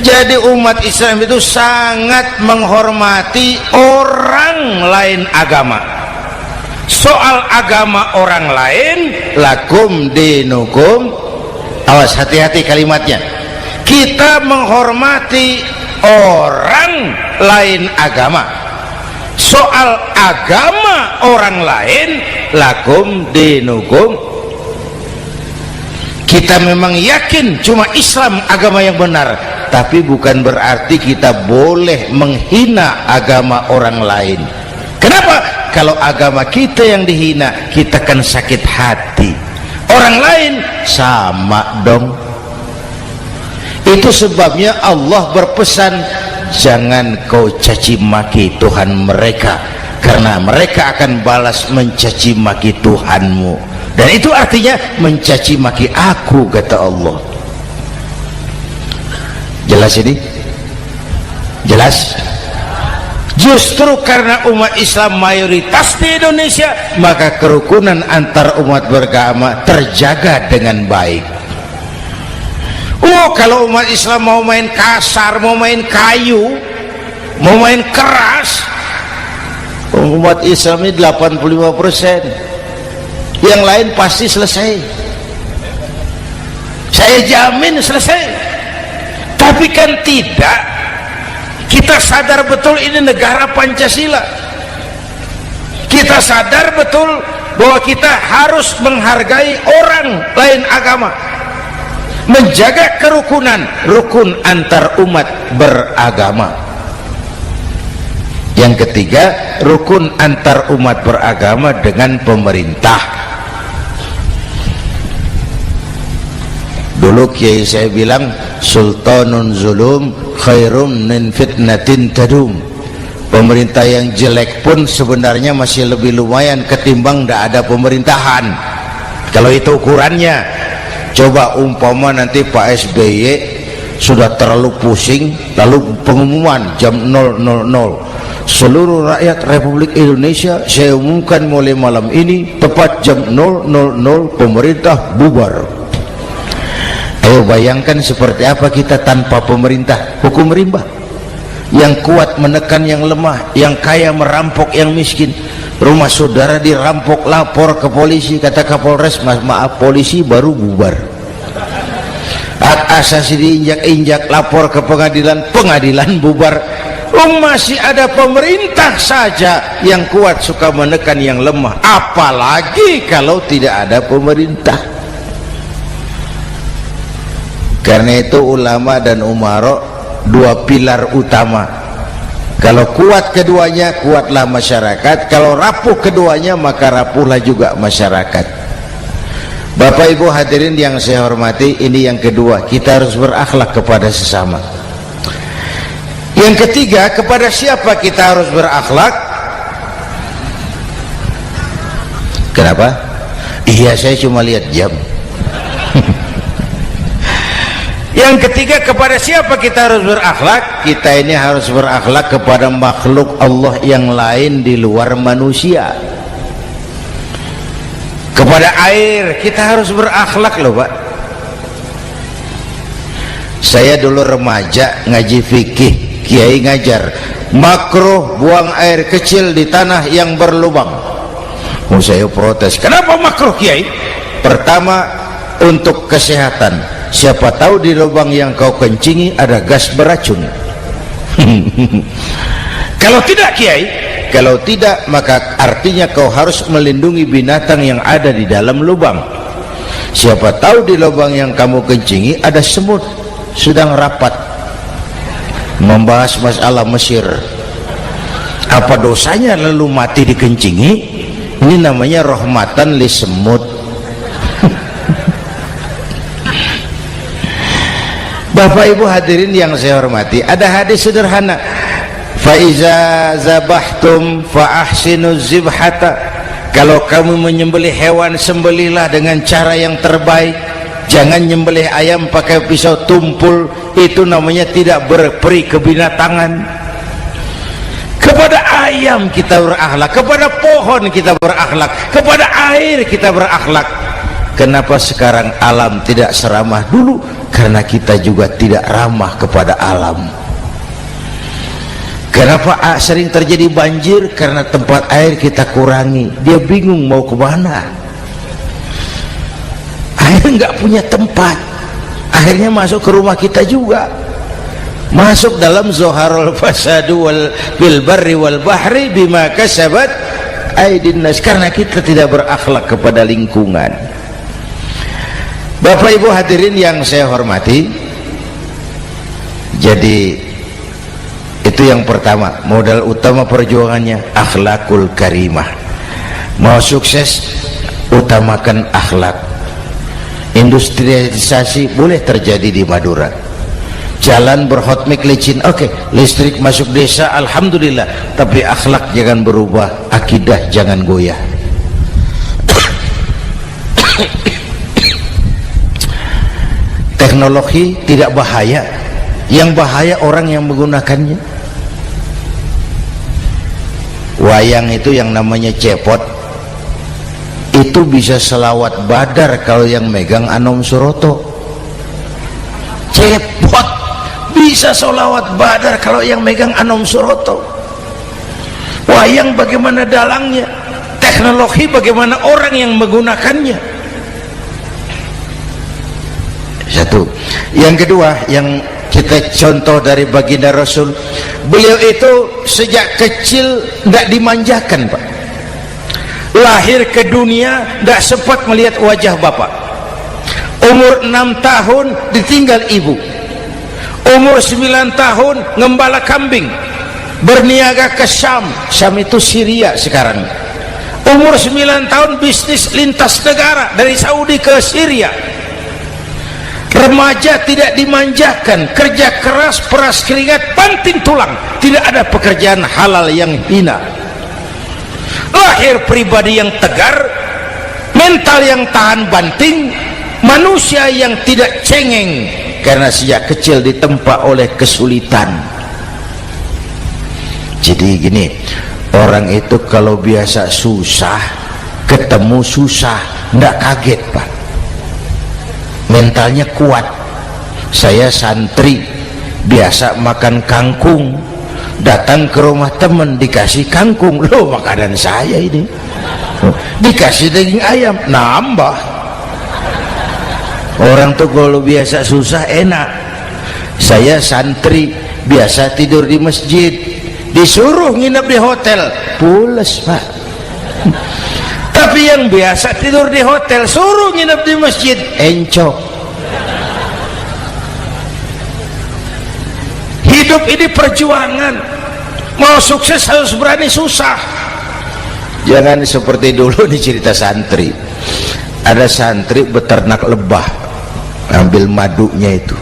Jadi umat Islam itu sangat menghormati orang lain agama. Soal agama orang lain, lakum dinukum, awas hati-hati kalimatnya. Kita menghormati orang lain agama. Soal agama orang lain, lakum dinukum, kita memang yakin cuma Islam agama yang benar, tapi bukan berarti kita boleh menghina agama orang lain. Kenapa? Kalau agama kita yang dihina, kita kan sakit hati. Orang lain sama dong. Itu sebabnya Allah berpesan, jangan kau caci maki Tuhan mereka, karena mereka akan balas mencaci maki Tuhanmu. Dan itu artinya mencaci maki aku, kata Allah. Jelas ini? Jelas? Justru karena umat Islam mayoritas di Indonesia, maka kerukunan antar umat beragama terjaga dengan baik. Oh, kalau umat Islam mau main kasar, mau main kayu, mau main keras, Umat Islam ini 85%, yang lain pasti selesai, saya jamin selesai. Tapi kan tidak, kita sadar betul ini negara Pancasila, kita sadar betul bahwa kita harus menghargai orang lain agama, menjaga kerukunan, rukun antar umat beragama. Yang ketiga, rukun antar umat beragama dengan pemerintah. Dulu kiai saya bilang, sultanun zulum khairum min fitnatin tadum. Pemerintah yang jelek pun sebenarnya masih lebih lumayan ketimbang tidak ada pemerintahan, kalau itu ukurannya. Coba umpama nanti Pak SBY sudah terlalu pusing, lalu pengumuman jam 000, seluruh rakyat Republik Indonesia saya umumkan mulai malam ini tepat jam 000 pemerintah bubar. Ayo bayangkan seperti apa kita tanpa pemerintah. Hukum rimba, yang kuat menekan yang lemah, yang kaya merampok yang miskin. Rumah saudara dirampok, lapor ke polisi, kata Kapolres, maaf polisi, baru bubar. Hak asasi diinjak-injak, lapor ke pengadilan, pengadilan bubar. Masih ada pemerintah saja yang kuat suka menekan yang lemah, apalagi kalau tidak ada pemerintah. Karena itu ulama dan umara dua pilar utama. Kalau kuat keduanya, kuatlah masyarakat. Kalau rapuh keduanya, maka rapuhlah juga masyarakat. Bapak Ibu hadirin yang saya hormati, ini yang kedua, kita harus berakhlak kepada sesama. Yang ketiga, kepada siapa kita harus berakhlak? Kenapa? Iya, saya cuma lihat jam. Yang ketiga, kepada siapa kita harus berakhlak? Kita ini harus berakhlak kepada makhluk Allah yang lain di luar manusia. Kepada air kita harus berakhlak loh Pak. Saya dulu remaja ngaji fikih, kiai ngajar makruh buang air kecil di tanah yang berlubang. Saya protes, kenapa makruh kiai? Pertama, untuk kesehatan, siapa tahu di lubang yang kau kencingi ada gas beracun. Kalau tidak kiai, kalau tidak maka artinya kau harus melindungi binatang yang ada di dalam lubang. Siapa tahu di lubang yang kamu kencingi ada semut sedang rapat membahas masalah Mesir. Apa dosanya lalu mati dikencingi? Ini namanya rahmatan li semut. Bapak Ibu hadirin yang saya hormati, ada hadis sederhana, faiza zabahtum fa ahsinu zibhata. Kalau kamu menyembelih hewan, sembelihlah dengan cara yang terbaik. Jangan nyembelih ayam pakai pisau tumpul, itu namanya tidak berperi kebinatangan. Kepada ayam kita berakhlak, kepada pohon kita berakhlak, kepada air kita berakhlak. Kenapa sekarang alam tidak seramah dulu? Karena kita juga tidak ramah kepada alam. Kenapa sering terjadi banjir? Karena tempat air kita kurangi. Dia bingung mau ke mana. Air nggak punya tempat, akhirnya masuk ke rumah kita juga, masuk dalam zoharul fasadu bil barri wal bahri bima kasabat aydin nas, karena kita tidak berakhlak kepada lingkungan. Bapak Ibu hadirin yang saya hormati, jadi itu yang pertama, modal utama perjuangannya akhlakul karimah. Mau sukses, utamakan akhlak. Industrialisasi boleh terjadi di Madura, jalan berhotmik licin, oke, listrik masuk desa, alhamdulillah, tapi akhlak jangan berubah, akidah jangan goyah. Teknologi tidak bahaya, yang bahaya orang yang menggunakannya. Wayang itu yang namanya cepot, itu bisa selawat badar kalau yang megang Anom Suroto. Cepot bisa selawat badar kalau yang megang Anom Suroto. wayang bagaimana dalangnya, teknologi bagaimana orang yang menggunakannya. Satu. Yang kedua, yang kita contoh dari baginda Rasul, beliau itu sejak kecil tidak dimanjakan, Pak. Lahir ke dunia tidak sempat melihat wajah bapak. Umur 6 tahun ditinggal ibu. Umur 9 tahun ngembala kambing, berniaga ke Syam. Syam itu Syria sekarang. Umur 9 tahun bisnis lintas negara dari Saudi ke Syria. Remaja tidak dimanjakan, kerja keras, peras keringat, banting tulang, tidak ada pekerjaan halal yang hina. Lahir pribadi yang tegar, mental yang tahan banting, manusia yang tidak cengeng karena sejak kecil ditempa oleh kesulitan. Jadi gini, orang itu kalau biasa susah, ketemu susah, tidak kaget, Pak. Mentalnya kuat. Saya santri biasa makan kangkung, datang ke rumah teman dikasih kangkung, loh makanan saya ini, dikasih daging ayam, nambah. Orang tuh kalau biasa susah enak. Saya santri biasa tidur di masjid, disuruh nginep di hotel, pules, Pak. Tapi yang biasa tidur di hotel suruh nginep di masjid, encok. Hidup ini perjuangan, mau sukses harus berani susah. Jangan seperti dulu nih cerita santri. Ada santri beternak lebah, ambil madunya itu.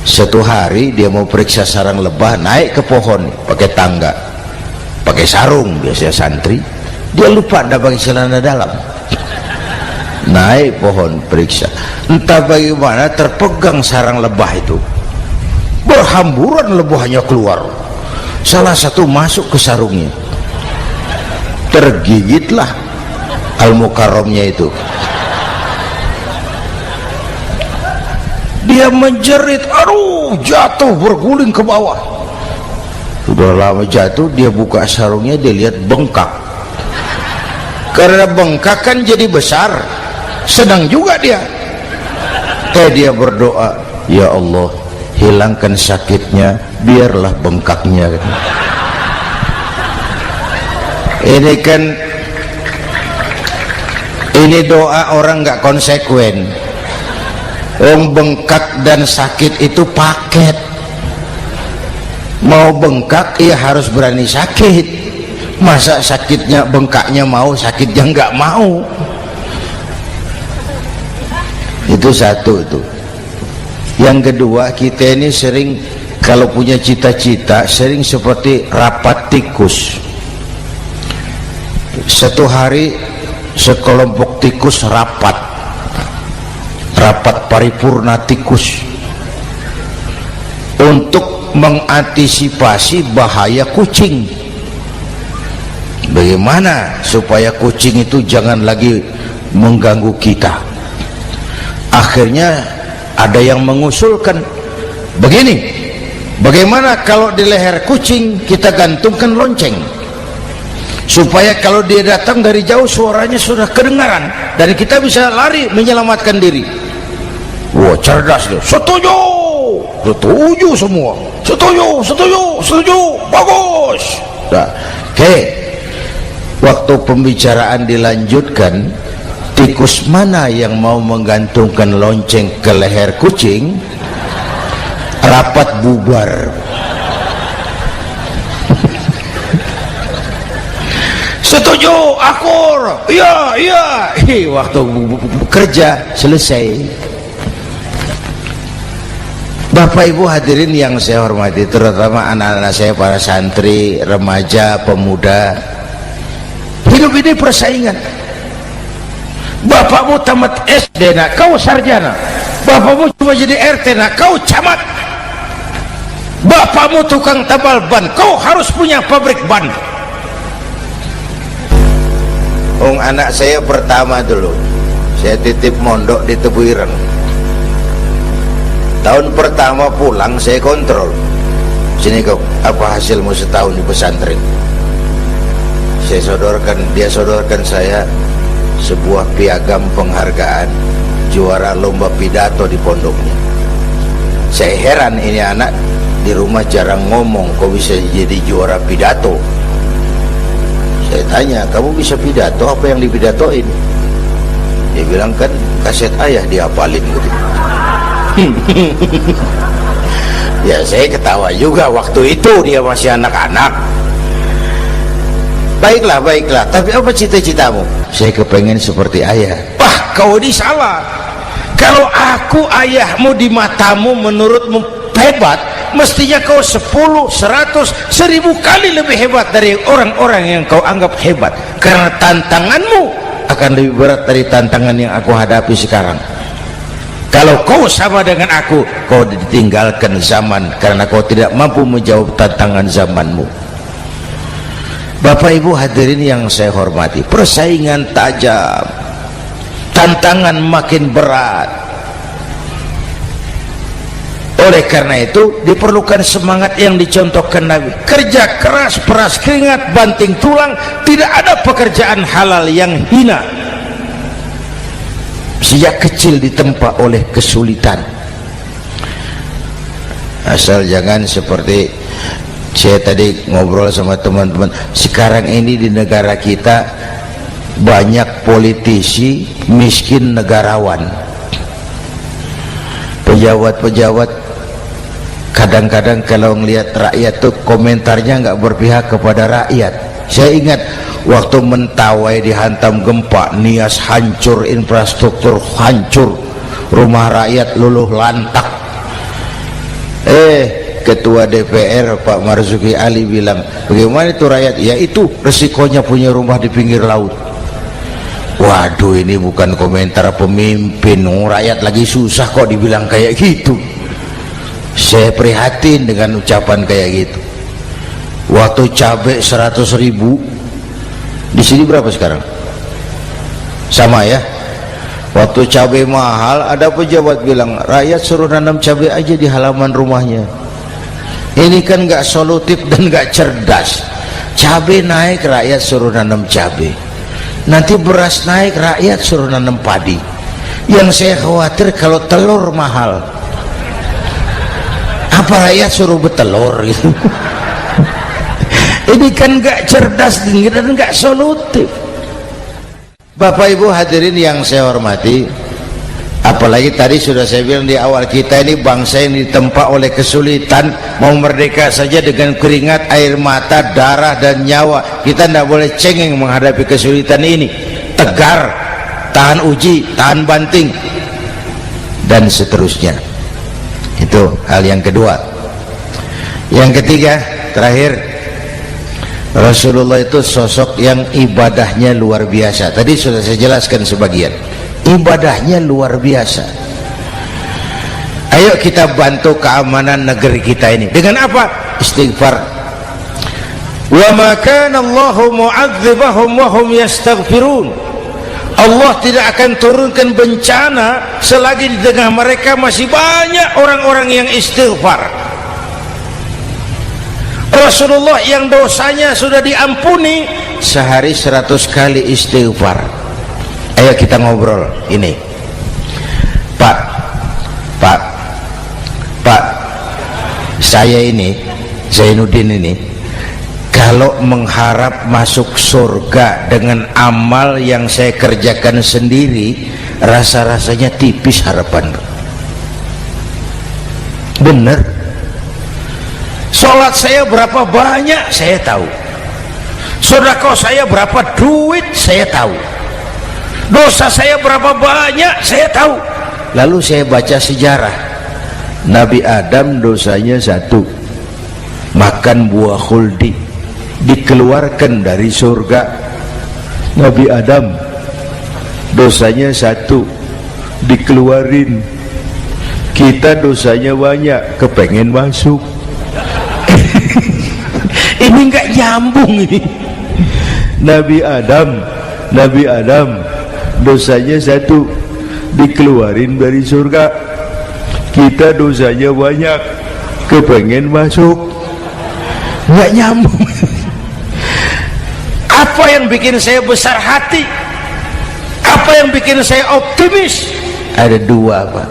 Satu hari dia mau periksa sarang lebah, naik ke pohon pakai tangga, pakai sarung biasanya santri. Dia lupa tidak pakai celana dalam, naik pohon periksa, entah bagaimana terpegang sarang lebah itu, berhamburan lebahnya keluar, salah satu masuk ke sarungnya, tergigitlah Al-Mukarramnya itu. Dia menjerit, aduh, jatuh berguling ke bawah. Sudah lama jatuh, dia buka sarungnya, dia lihat bengkak. Karena bengkak kan jadi besar, senang juga dia. Dia berdoa, ya Allah, hilangkan sakitnya, biarlah bengkaknya. Ini kan, ini doa orang nggak konsekuen. Bengkak dan sakit itu paket. Mau bengkak ya harus berani sakit. Masa sakitnya bengkaknya mau, sakitnya nggak mau. Itu satu itu. Yang kedua, kita ini sering kalau punya cita-cita sering seperti rapat tikus. Satu hari sekelompok tikus rapat paripurna tikus untuk mengantisipasi bahaya kucing. Bagaimana supaya kucing itu jangan lagi mengganggu kita. Akhirnya ada yang mengusulkan begini, bagaimana kalau di leher kucing kita gantungkan lonceng, supaya kalau dia datang dari jauh suaranya sudah kedengaran dan kita bisa lari menyelamatkan diri. Wah, cerdas dia. Setuju, setuju semua. Setuju, setuju, setuju, bagus. Nah, oke. Waktu pembicaraan dilanjutkan, tikus mana yang mau menggantungkan lonceng ke leher kucing? Rapat bubar. Setuju, akur. Iya, iya. Waktu kerja selesai. Bapak Ibu hadirin yang saya hormati, terutama anak-anak saya, para santri, remaja, pemuda. Hidup ini persaingan. Bapakmu tamat SD, nak kau sarjana. Bapakmu cuma jadi RT, nak kau camat. Bapakmu tukang tambal ban, kau harus punya pabrik ban. Anak saya pertama dulu, saya titip mondok di Tebuireng. Tahun pertama pulang saya kontrol, sini kau, apa hasilmu setahun di pesantren? dia sodorkan saya sebuah piagam penghargaan juara lomba pidato di pondoknya. Saya heran, ini anak di rumah jarang ngomong, kok bisa jadi juara pidato? Saya tanya, kamu bisa pidato, apa yang dipidatoin? Dia bilang, kan kaset ayah dihafalin gitu. Ya saya ketawa juga, waktu itu dia masih anak-anak. Baiklah, tapi apa cita-citamu? Saya kepengen seperti ayah. Wah, kau ini salah. Kalau aku ayahmu di matamu menurutmu hebat, mestinya kau 10, 100, 1000 kali lebih hebat dari orang-orang yang kau anggap hebat, karena tantanganmu akan lebih berat dari tantangan yang aku hadapi sekarang. Kalau kau sama dengan aku, kau ditinggalkan zaman karena kau tidak mampu menjawab tantangan zamanmu. Bapak Ibu hadirin yang saya hormati, persaingan tajam, tantangan makin berat. Oleh karena itu diperlukan semangat yang dicontohkan Nabi. Kerja keras, peras keringat, banting tulang. Tidak ada pekerjaan halal yang hina. Sejak kecil ditempa oleh kesulitan. Asal jangan seperti saya tadi ngobrol sama teman-teman, sekarang ini di negara kita banyak politisi miskin negarawan. Pejabat-pejabat kadang-kadang kalau melihat rakyat tuh komentarnya nggak berpihak kepada rakyat. Saya ingat waktu Mentawai dihantam gempa, Nias hancur, infrastruktur hancur, rumah rakyat luluh lantak. Ketua DPR Pak Marzuki Ali bilang, bagaimana itu rakyat? Ya itu resikonya punya rumah di pinggir laut. Waduh, ini bukan komentar pemimpin, rakyat lagi susah kok dibilang kayak gitu. Saya prihatin dengan ucapan kayak gitu. Waktu cabai 100.000, di sini berapa sekarang? Sama ya. Waktu cabai mahal, ada pejabat bilang, rakyat suruh nanam cabai aja di halaman rumahnya. Ini kan nggak solutif dan nggak cerdas. Cabai naik, rakyat suruh nanam cabai. Nanti beras naik, rakyat suruh nanam padi. Yang saya khawatir kalau telur mahal, apa rakyat suruh bertelur gitu? Ini kan nggak cerdas dan nggak solutif. Bapak Ibu hadirin yang saya hormati, apalagi tadi sudah saya bilang di awal, kita ini bangsa yang ditempa oleh kesulitan. Mau merdeka saja dengan keringat, air mata, darah dan nyawa. Kita tidak boleh cengeng menghadapi kesulitan ini. Tegar, tahan uji, tahan banting, dan seterusnya. Itu hal yang kedua. Yang ketiga, terakhir, Rasulullah itu sosok yang ibadahnya luar biasa. Tadi sudah saya jelaskan sebagian. Ibadahnya luar biasa. Ayo kita bantu keamanan negeri kita ini. Dengan apa? Istighfar. Wa ma kana Allahu mu'adzibahum wa hum yastaghfirun. Allah tidak akan turunkan bencana selagi di tengah mereka masih banyak orang-orang yang istighfar. Rasulullah yang dosanya sudah diampuni sehari 100 kali istighfar. Ayo kita ngobrol ini. Pak, saya ini Zainuddin ini, kalau mengharap masuk surga dengan amal yang saya kerjakan sendiri, rasa-rasanya tipis harapan. Bener. Sholat saya berapa banyak saya tahu, sedekah saya berapa duit saya tahu, dosa saya berapa banyak saya tahu. Lalu saya baca sejarah, Nabi Adam dosanya 1, makan buah khuldi, dikeluarkan dari surga. Nabi Adam dosanya 1, dikeluarin. Kita dosanya banyak, kepengen masuk. Ini nggak nyambung ini. Nabi Adam dosanya 1, dikeluarin dari surga. Kita dosanya banyak, kepengen masuk. Nggak nyambung. Apa Apa yang bikin saya besar hati? Apa yang bikin saya optimis? Ada dua, Pak.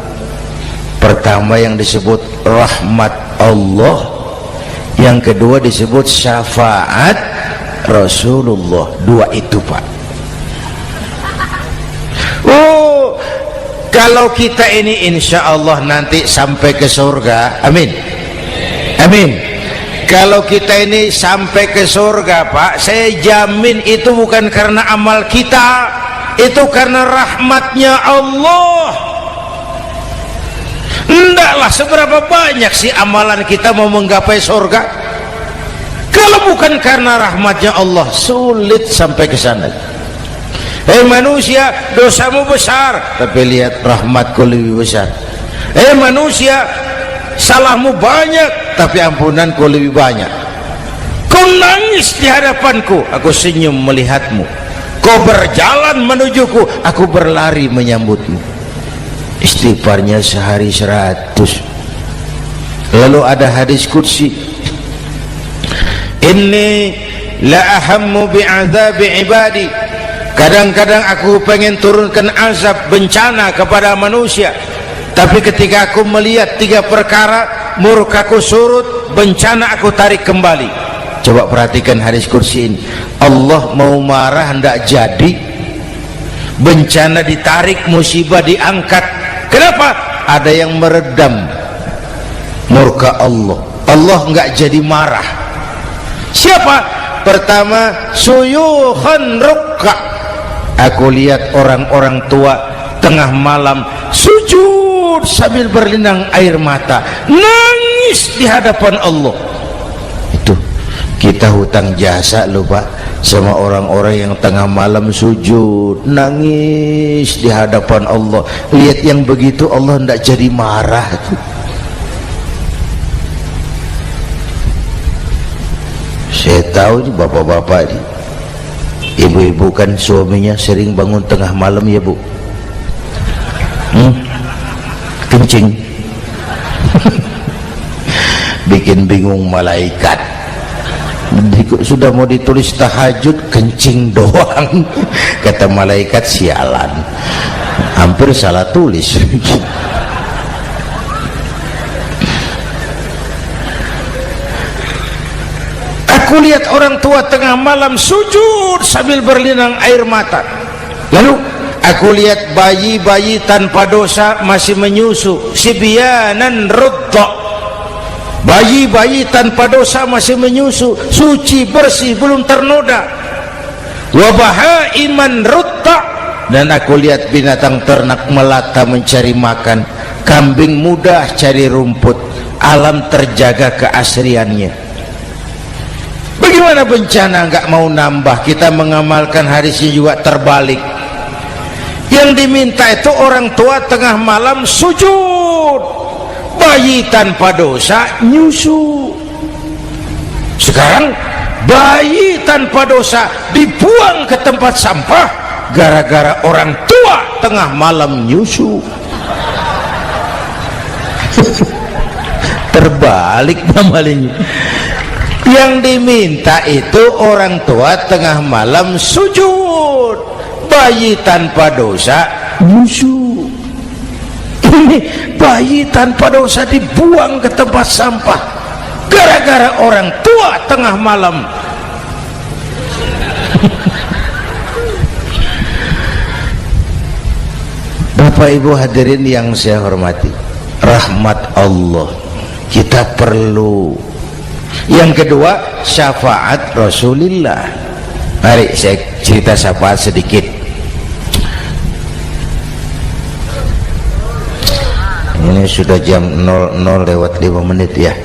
Pertama yang disebut rahmat Allah, yang kedua disebut syafaat Rasulullah. Dua itu, Pak. Oh, kalau kita ini insya Allah nanti sampai ke surga, amin, amin. Kalau kita ini sampai ke surga, Pak, saya jamin itu bukan karena amal kita, itu karena rahmatnya Allah. Endaklah seberapa banyak sih amalan kita mau menggapai surga. Kalau bukan karena rahmatnya Allah, sulit sampai ke sana. Manusia, dosamu besar, tapi lihat rahmatku lebih besar. Manusia, salahmu banyak, tapi ampunanku lebih banyak. Kau nangis di hadapanku, aku senyum melihatmu. Kau berjalan menujuku, aku berlari menyambutmu. Istighfarnya sehari 100. Lalu ada hadis qudsi, inni la ahammu bi'adzabi ibadi. Kadang-kadang aku pengen turunkan azab, bencana kepada manusia, tapi ketika aku melihat 3 perkara, murkaku surut, bencana aku tarik kembali. Coba perhatikan hadis kursi ini. Allah mau marah hendak jadi, bencana ditarik, musibah diangkat. Kenapa? Ada yang meredam murka Allah. Allah enggak jadi marah. Siapa? Pertama, suyukhan rukka. Aku lihat orang-orang tua tengah malam sujud sambil berlinang air mata, nangis di hadapan Allah. Itu kita hutang jasa loh, Pak, sama orang-orang yang tengah malam sujud nangis di hadapan Allah. Lihat yang begitu Allah tidak jadi marah. Saya tahu nih bapak-bapak ini, ibu-ibu kan suaminya sering bangun tengah malam ya, Bu, kencing. Bikin bingung malaikat. Sudah mau ditulis tahajud, kencing doang. Kata malaikat, sialan, hampir salah tulis. Aku lihat orang tua tengah malam sujud sambil berlinang air mata. Lalu aku lihat bayi-bayi tanpa dosa masih menyusu, sibyanan rudda. Bayi-bayi tanpa dosa masih menyusu, suci bersih, belum ternoda. Wa bahaiman rudda. Dan aku lihat binatang ternak melata mencari makan, kambing mudah cari rumput. Alam terjaga keasriannya. Bagaimana bencana nggak mau nambah? Kita mengamalkan hadisnya juga terbalik. Yang diminta itu orang tua tengah malam sujud, bayi tanpa dosa nyusu. Sekarang bayi tanpa dosa dibuang ke tempat sampah gara-gara orang tua tengah malam nyusu. Terbalik namanya. Yang diminta itu orang tua tengah malam sujud, bayi tanpa dosa nyusu. Ini bayi tanpa dosa dibuang ke tempat sampah gara-gara orang tua tengah malam. Bapak Ibu hadirin yang saya hormati, rahmat Allah kita perlu. Yang kedua, syafaat Rasulullah. Mari saya cerita syafaat sedikit. Ini sudah jam 00:05 ya.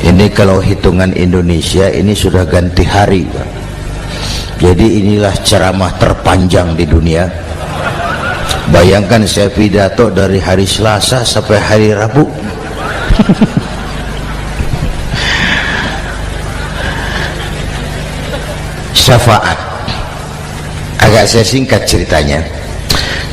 Ini kalau hitungan Indonesia ini sudah ganti hari, Pak. Jadi inilah ceramah terpanjang di dunia. Bayangkan saya pidato dari hari Selasa sampai hari Rabu. Syafaat agak saya singkat ceritanya.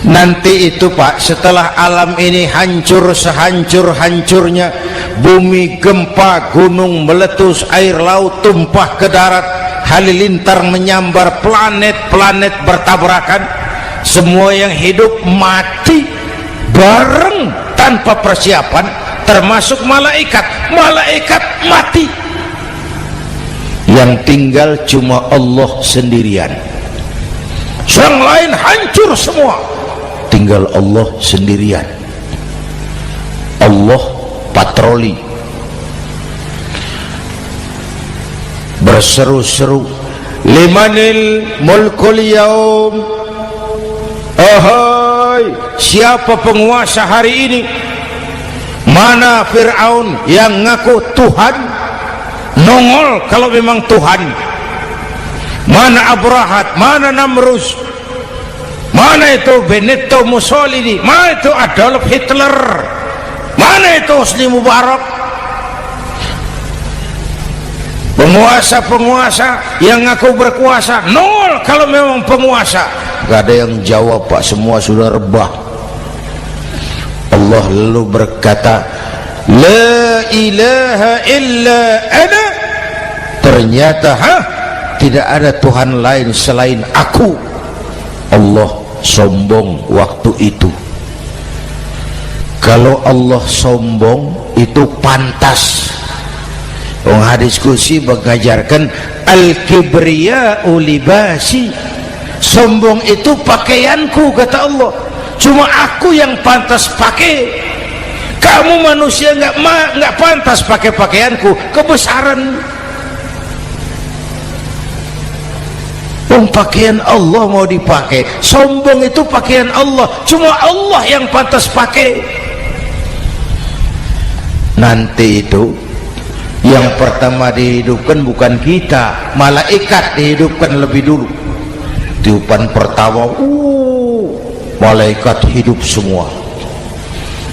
Nanti itu, Pak, setelah alam ini hancur sehancur-hancurnya, bumi gempa, gunung meletus, air laut tumpah ke darat, halilintar menyambar, planet-planet bertabrakan, semua yang hidup mati bareng tanpa persiapan, termasuk malaikat. Malaikat mati, yang tinggal cuma Allah sendirian. Yang lain hancur semua, tinggal Allah sendirian. Allah patroli, berseru-seru, limanil mulkul yaum, ahai, siapa penguasa hari ini? Mana Fir'aun yang ngaku Tuhan? Nongol kalau memang Tuhan. Mana Abrahat, mana Namrus, mana itu Benito Mussolini, mana itu Adolf Hitler, mana itu Hosni Mubarak? Penguasa-penguasa yang ngaku berkuasa, nol kalau memang penguasa. Gak ada yang jawab, Pak, semua sudah rebah. Allah lalu berkata, la ilaha illa ana. Ternyata tidak ada Tuhan lain selain aku. Allah sombong waktu itu. Kalau Allah sombong itu pantas. Hadis kursi mengajarkan al-kibriya'u libasi, sombong itu pakaianku, kata Allah. Cuma aku yang pantas pakai. Kamu manusia nggak pantas pakai pakaianku, kebesaran. Pakaian Allah mau dipakai, sombong itu pakaian Allah, cuma Allah yang pantas pakai. Nanti itu yang pertama dihidupkan bukan kita, malaikat dihidupkan lebih dulu. Tiupan pertama, malaikat hidup semua,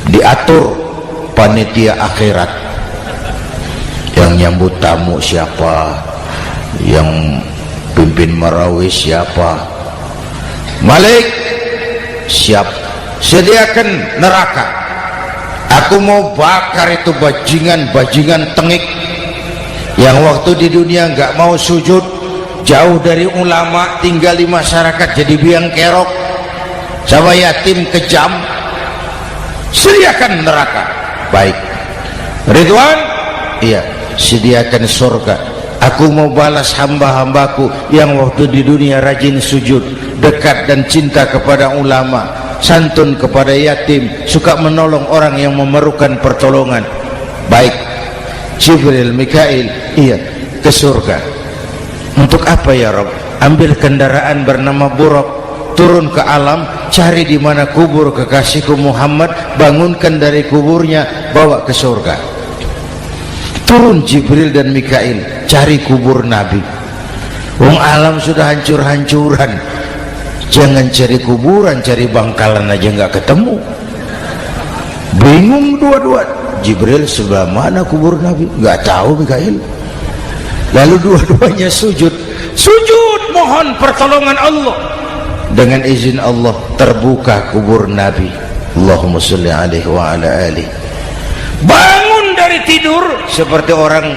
diatur panitia akhirat. Yang nyambut tamu siapa, yang pimpin marawis siapa, Malik siap, sediakan neraka. Aku mau bakar itu bajingan tengik yang waktu di dunia nggak mau sujud, jauh dari ulama, tinggal di masyarakat jadi biang kerok, sama yatim kejam. Sediakan neraka. Baik, Ridwan, iya, sediakan surga. Aku mau balas hamba-hambaku yang waktu di dunia rajin sujud, dekat dan cinta kepada ulama, santun kepada yatim, suka menolong orang yang memerlukan pertolongan. Baik, Jibril, Mikail, iya, ke surga. Untuk apa ya Rabb? Ambil kendaraan bernama Buraq, turun ke alam, cari di mana kubur kekasihku Muhammad, bangunkan dari kuburnya, bawa ke surga. Turun Jibril dan Mikail, cari kubur Nabi. Wong alam sudah hancur-hancuran, jangan cari kuburan, cari bangkalan aja nggak ketemu. Bingung dua-dua. Jibril, sebelah mana kubur Nabi? Nggak tahu Mikail. Lalu dua-duanya sujud mohon pertolongan Allah. Dengan izin Allah terbuka kubur Nabi. Allahumma sholli alaihi wa ala alihi. Bangun dari tidur seperti orang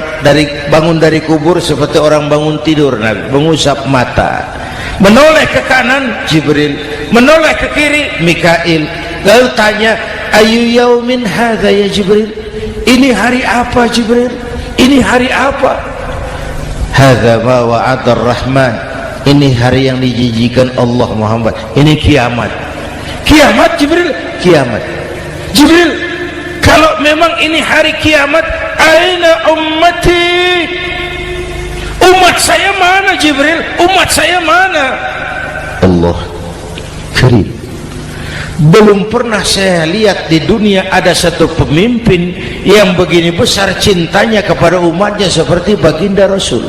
bangun dari kubur, seperti orang bangun tidur. Nabi mengusap mata, menoleh ke kanan Jibril, menoleh ke kiri Mikail. Lalu tanya, ayu yaumin hadza ya Jibril? Ini hari apa Jibril? Ini hari apa? Hadza ma wa'ada ar-Rahman. Ini hari yang dijanjikan Allah Muhammad. Ini kiamat. Kiamat Jibril? Kiamat. Jibril, kalau memang ini hari kiamat, aina ummati? Umat saya mana Jibril? Umat saya mana? Allah Karim, belum pernah saya lihat di dunia ada satu pemimpin yang begini besar cintanya kepada umatnya seperti baginda Rasul.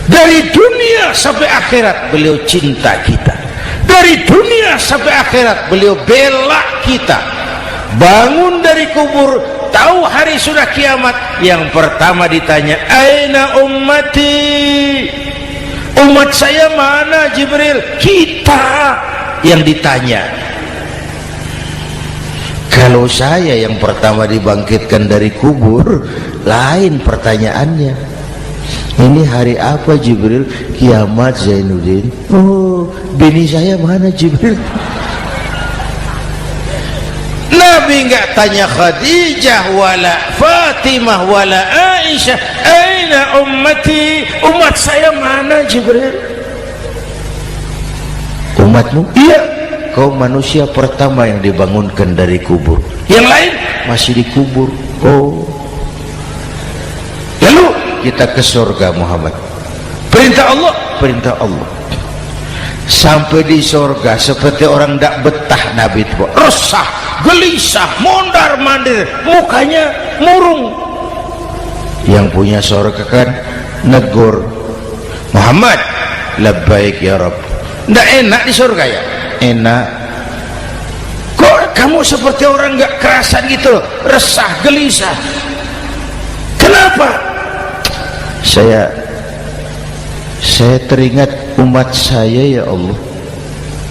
Dari dunia sampai akhirat beliau cinta kita. Dari dunia sampai akhirat beliau bela kita. Bangun dari kubur, tahu hari sudah kiamat, yang pertama ditanya, aina ummati? Umat saya mana Jibril? Kita yang ditanya. Kalau saya yang pertama dibangkitkan dari kubur, lain pertanyaannya. Ini hari apa Jibril? Kiamat Zainuddin. Oh, bini saya mana Jibril? Nabi enggak tanya Khadijah wala Fatimah wala Aisyah, aina ummati, umat saya mana Jibril? Umatmu? Iya, kau manusia pertama yang dibangunkan dari kubur, yang lain masih dikubur. Oh, lalu kita ke surga Muhammad, perintah Allah, perintah Allah. Sampai di surga seperti orang tidak betah Nabi itu, resah, gelisah, mondar mandir, mukanya murung. Yang punya surga kan negur, Muhammad, labbaik ya Rabb. Tidak enak di surga ya? Enak. Kok kamu seperti orang nggak kerasan gitu, resah, gelisah? Kenapa? Saya teringat umat saya ya Allah.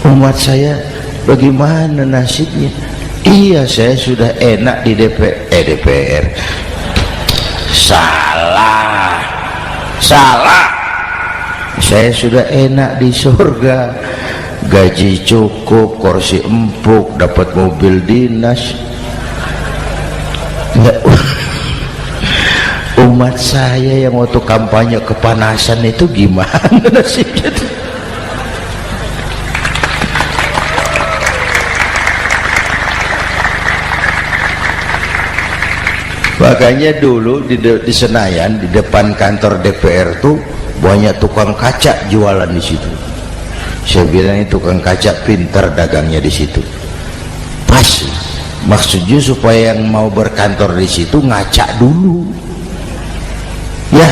Umat saya bagaimana nasibnya? Iya, saya sudah enak di DPR. Salah. Saya sudah enak di surga, gaji cukup, kursi empuk, dapat mobil dinas. Umat saya yang waktu kampanye kepanasan itu gimana nasibnya tuh? Makanya dulu di Senayan, di depan kantor DPR tuh banyak tukang kaca jualan di situ. Saya bilang ini tukang kaca pintar dagangnya di situ. Pas, maksudnya supaya yang mau berkantor di situ ngaca dulu. Ya,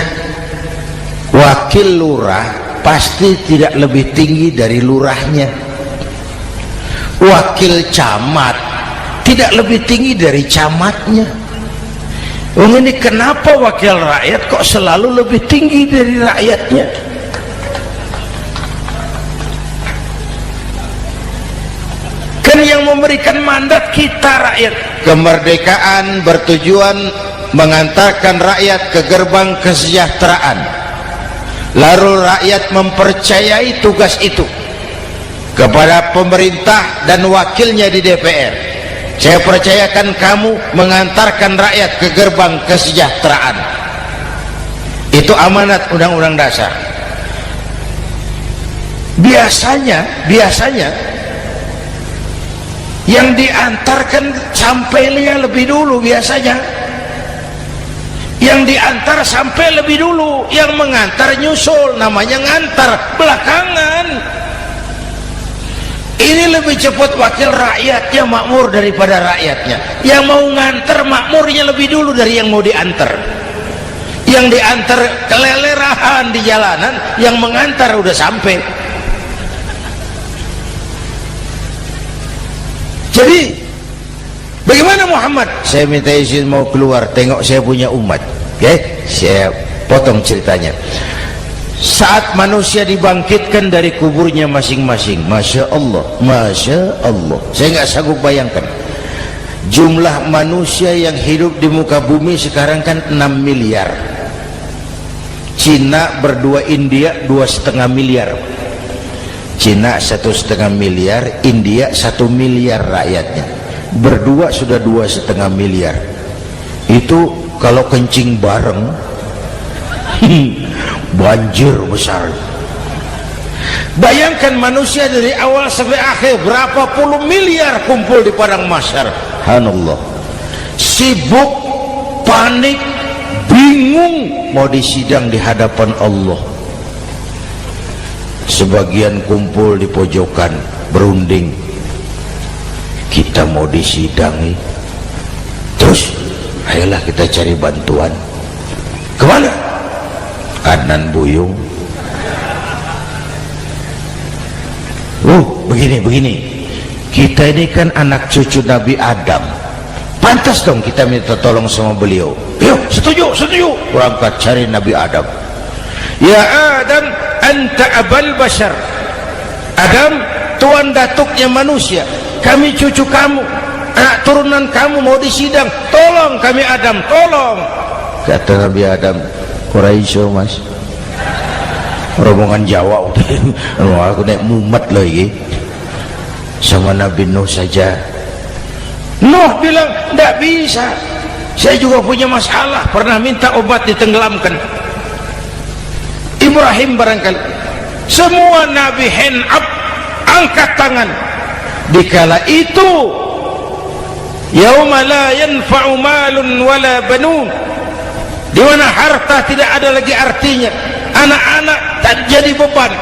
wakil lurah pasti tidak lebih tinggi dari lurahnya. Wakil camat tidak lebih tinggi dari camatnya. Oh, ini kenapa wakil rakyat kok selalu lebih tinggi dari rakyatnya? Kan yang memberikan mandat kita rakyat. Kemerdekaan bertujuan mengantarkan rakyat ke gerbang kesejahteraan, lalu rakyat mempercayai tugas itu kepada pemerintah dan wakilnya di DPR. Saya percayakan kamu mengantarkan rakyat ke gerbang kesejahteraan. Itu amanat Undang-Undang Dasar. Biasanya yang diantarkan sampainya lebih dulu, biasanya yang diantar sampai lebih dulu, yang mengantar nyusul, namanya ngantar belakangan. Ini lebih cepat wakil rakyatnya makmur daripada rakyatnya. Yang mau ngantar makmurnya lebih dulu dari yang mau diantar. Yang diantar kelelerahan di jalanan, yang mengantar udah sampai. Jadi bagaimana Muhammad? Saya minta izin mau keluar, tengok saya punya umat. Oke, saya potong ceritanya. Saat manusia dibangkitkan dari kuburnya masing-masing, Masya Allah, Masya Allah, saya nggak sanggup bayangkan jumlah manusia yang hidup di muka bumi sekarang kan 6 miliar. Cina berdua, India 2,5 miliar. Cina 1,5 miliar, India 1 miliar rakyatnya. Berdua sudah 2,5 miliar. Itu kalau kencing bareng banjir besar. Bayangkan manusia dari awal sampai akhir berapa puluh miliar kumpul di padang mahsyar. Subhanallah, sibuk, panik, bingung mau disidang di hadapan Allah. Sebagian kumpul di pojokan berunding, kita mau disidangi. Terus ayolah kita cari bantuan. Kemana? Kanan buyung. Begini. Kita ini kan anak cucu Nabi Adam. Pantas dong kita minta tolong sama beliau. Yuk, setuju. Berangkat cari Nabi Adam. Ya Adam, anta abal bashar. Adam, tuan datuknya manusia. Kami cucu kamu, anak turunan kamu mau disidang. Tolong kami Adam, tolong. Kata Nabi Adam, Quraisy mas, rombongan Jawa aku naik mumet lagi sama Nabi Nuh saja. Nuh bilang tidak bisa, saya juga punya masalah, pernah minta obat ditenggelamkan. Ibrahim barangkali, semua Nabi hand up, angkat tangan. Dikala itu yauma la yanfa'u malun wala banun, di mana harta tidak ada lagi artinya, anak-anak tak jadi beban,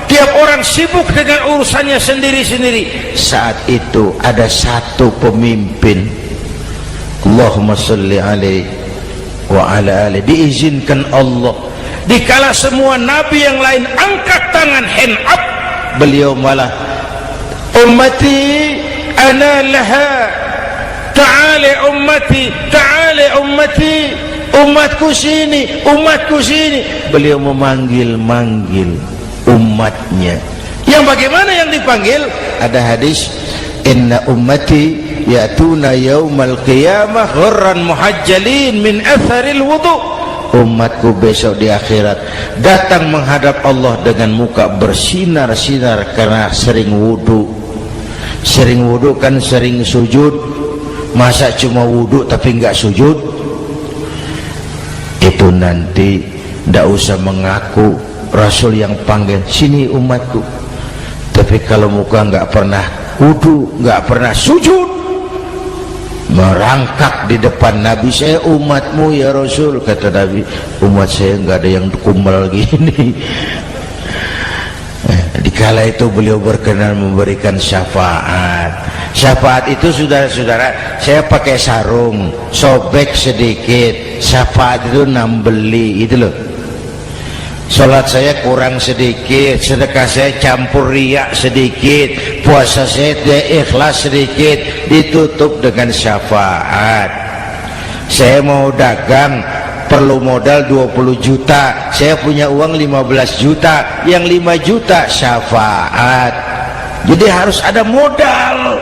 tiap orang sibuk dengan urusannya sendiri-sendiri. Saat itu ada satu pemimpin, Allahumma salli alaihi wa ala alihi, diizinkan Allah. Dikala semua nabi yang lain angkat tangan hand up, beliau malah ummati ana laha, ta'ali ummati, ta'ali ummati, umatku sini, umatku sini. Beliau memanggil-manggil umatnya. Yang bagaimana yang dipanggil? Ada hadis, inna ummati ya'tuna yaumal qiyamah ghurran muhajjalin min atharil wudu. Umatku besok di akhirat datang menghadap Allah dengan muka bersinar-sinar karena sering wudu. Sering wudu kan sering sujud, masa cuma wudu tapi enggak sujud? Itu nanti tidak usah mengaku Rasul yang panggil, sini umatku, tapi kalau muka enggak pernah wudu, enggak pernah sujud, merangkak di depan Nabi, saya umatmu ya Rasul. Kata Nabi, umat saya enggak ada yang kumbal gini. Dikala itu beliau berkenan memberikan syafaat. Syafaat itu saudara-saudara, saya pakai sarung, sobek sedikit, syafaat itu nambeli, itu loh. Salat saya kurang sedikit, sedekah saya campur riak sedikit, puasa saya tidak ikhlas sedikit, ditutup dengan syafaat. Saya mau dagang, perlu modal 20 juta, saya punya uang 15 juta, yang 5 juta syafaat. Jadi harus ada modal.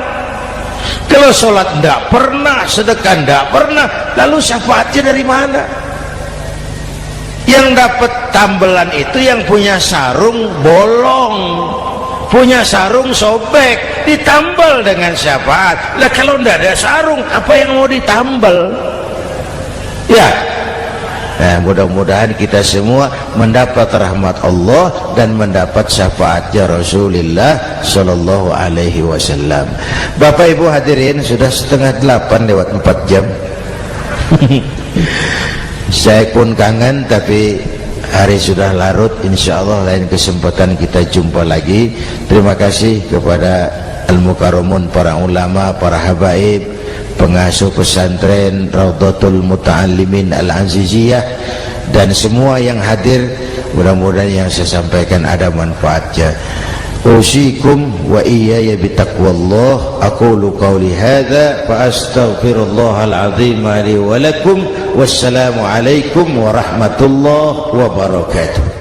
Kalau sholat tidak pernah, sedekah tidak pernah, lalu syafaatnya dari mana? Yang dapat tambelan itu yang punya sarung bolong, punya sarung sobek, ditambal dengan syafaat. Lah kalau tidak ada sarung, apa yang mau ditambal? Ya, nah, mudah-mudahan kita semua mendapat rahmat Allah dan mendapat syafaatnya Rasulullah Sallallahu Alaihi Wasallam. Bapak Ibu hadirin, sudah 7:30 lewat 4 jam. Saya pun kangen, tapi hari sudah larut. Insya Allah lain kesempatan kita jumpa lagi. Terima kasih kepada Al-Mukarramun, para ulama, para habaib, pengasuh pesantren Raudhatul Muta'allimin Al-Aziziyah, dan semua yang hadir. Mudah-mudahan yang saya sampaikan ada manfaatnya. Usikum wa iyaya bitaqwallah. Aqulu qawli hadza fa astaghfirullahal azim li wa lakum. Wassalamu alaikum warahmatullahi wabarakatuh.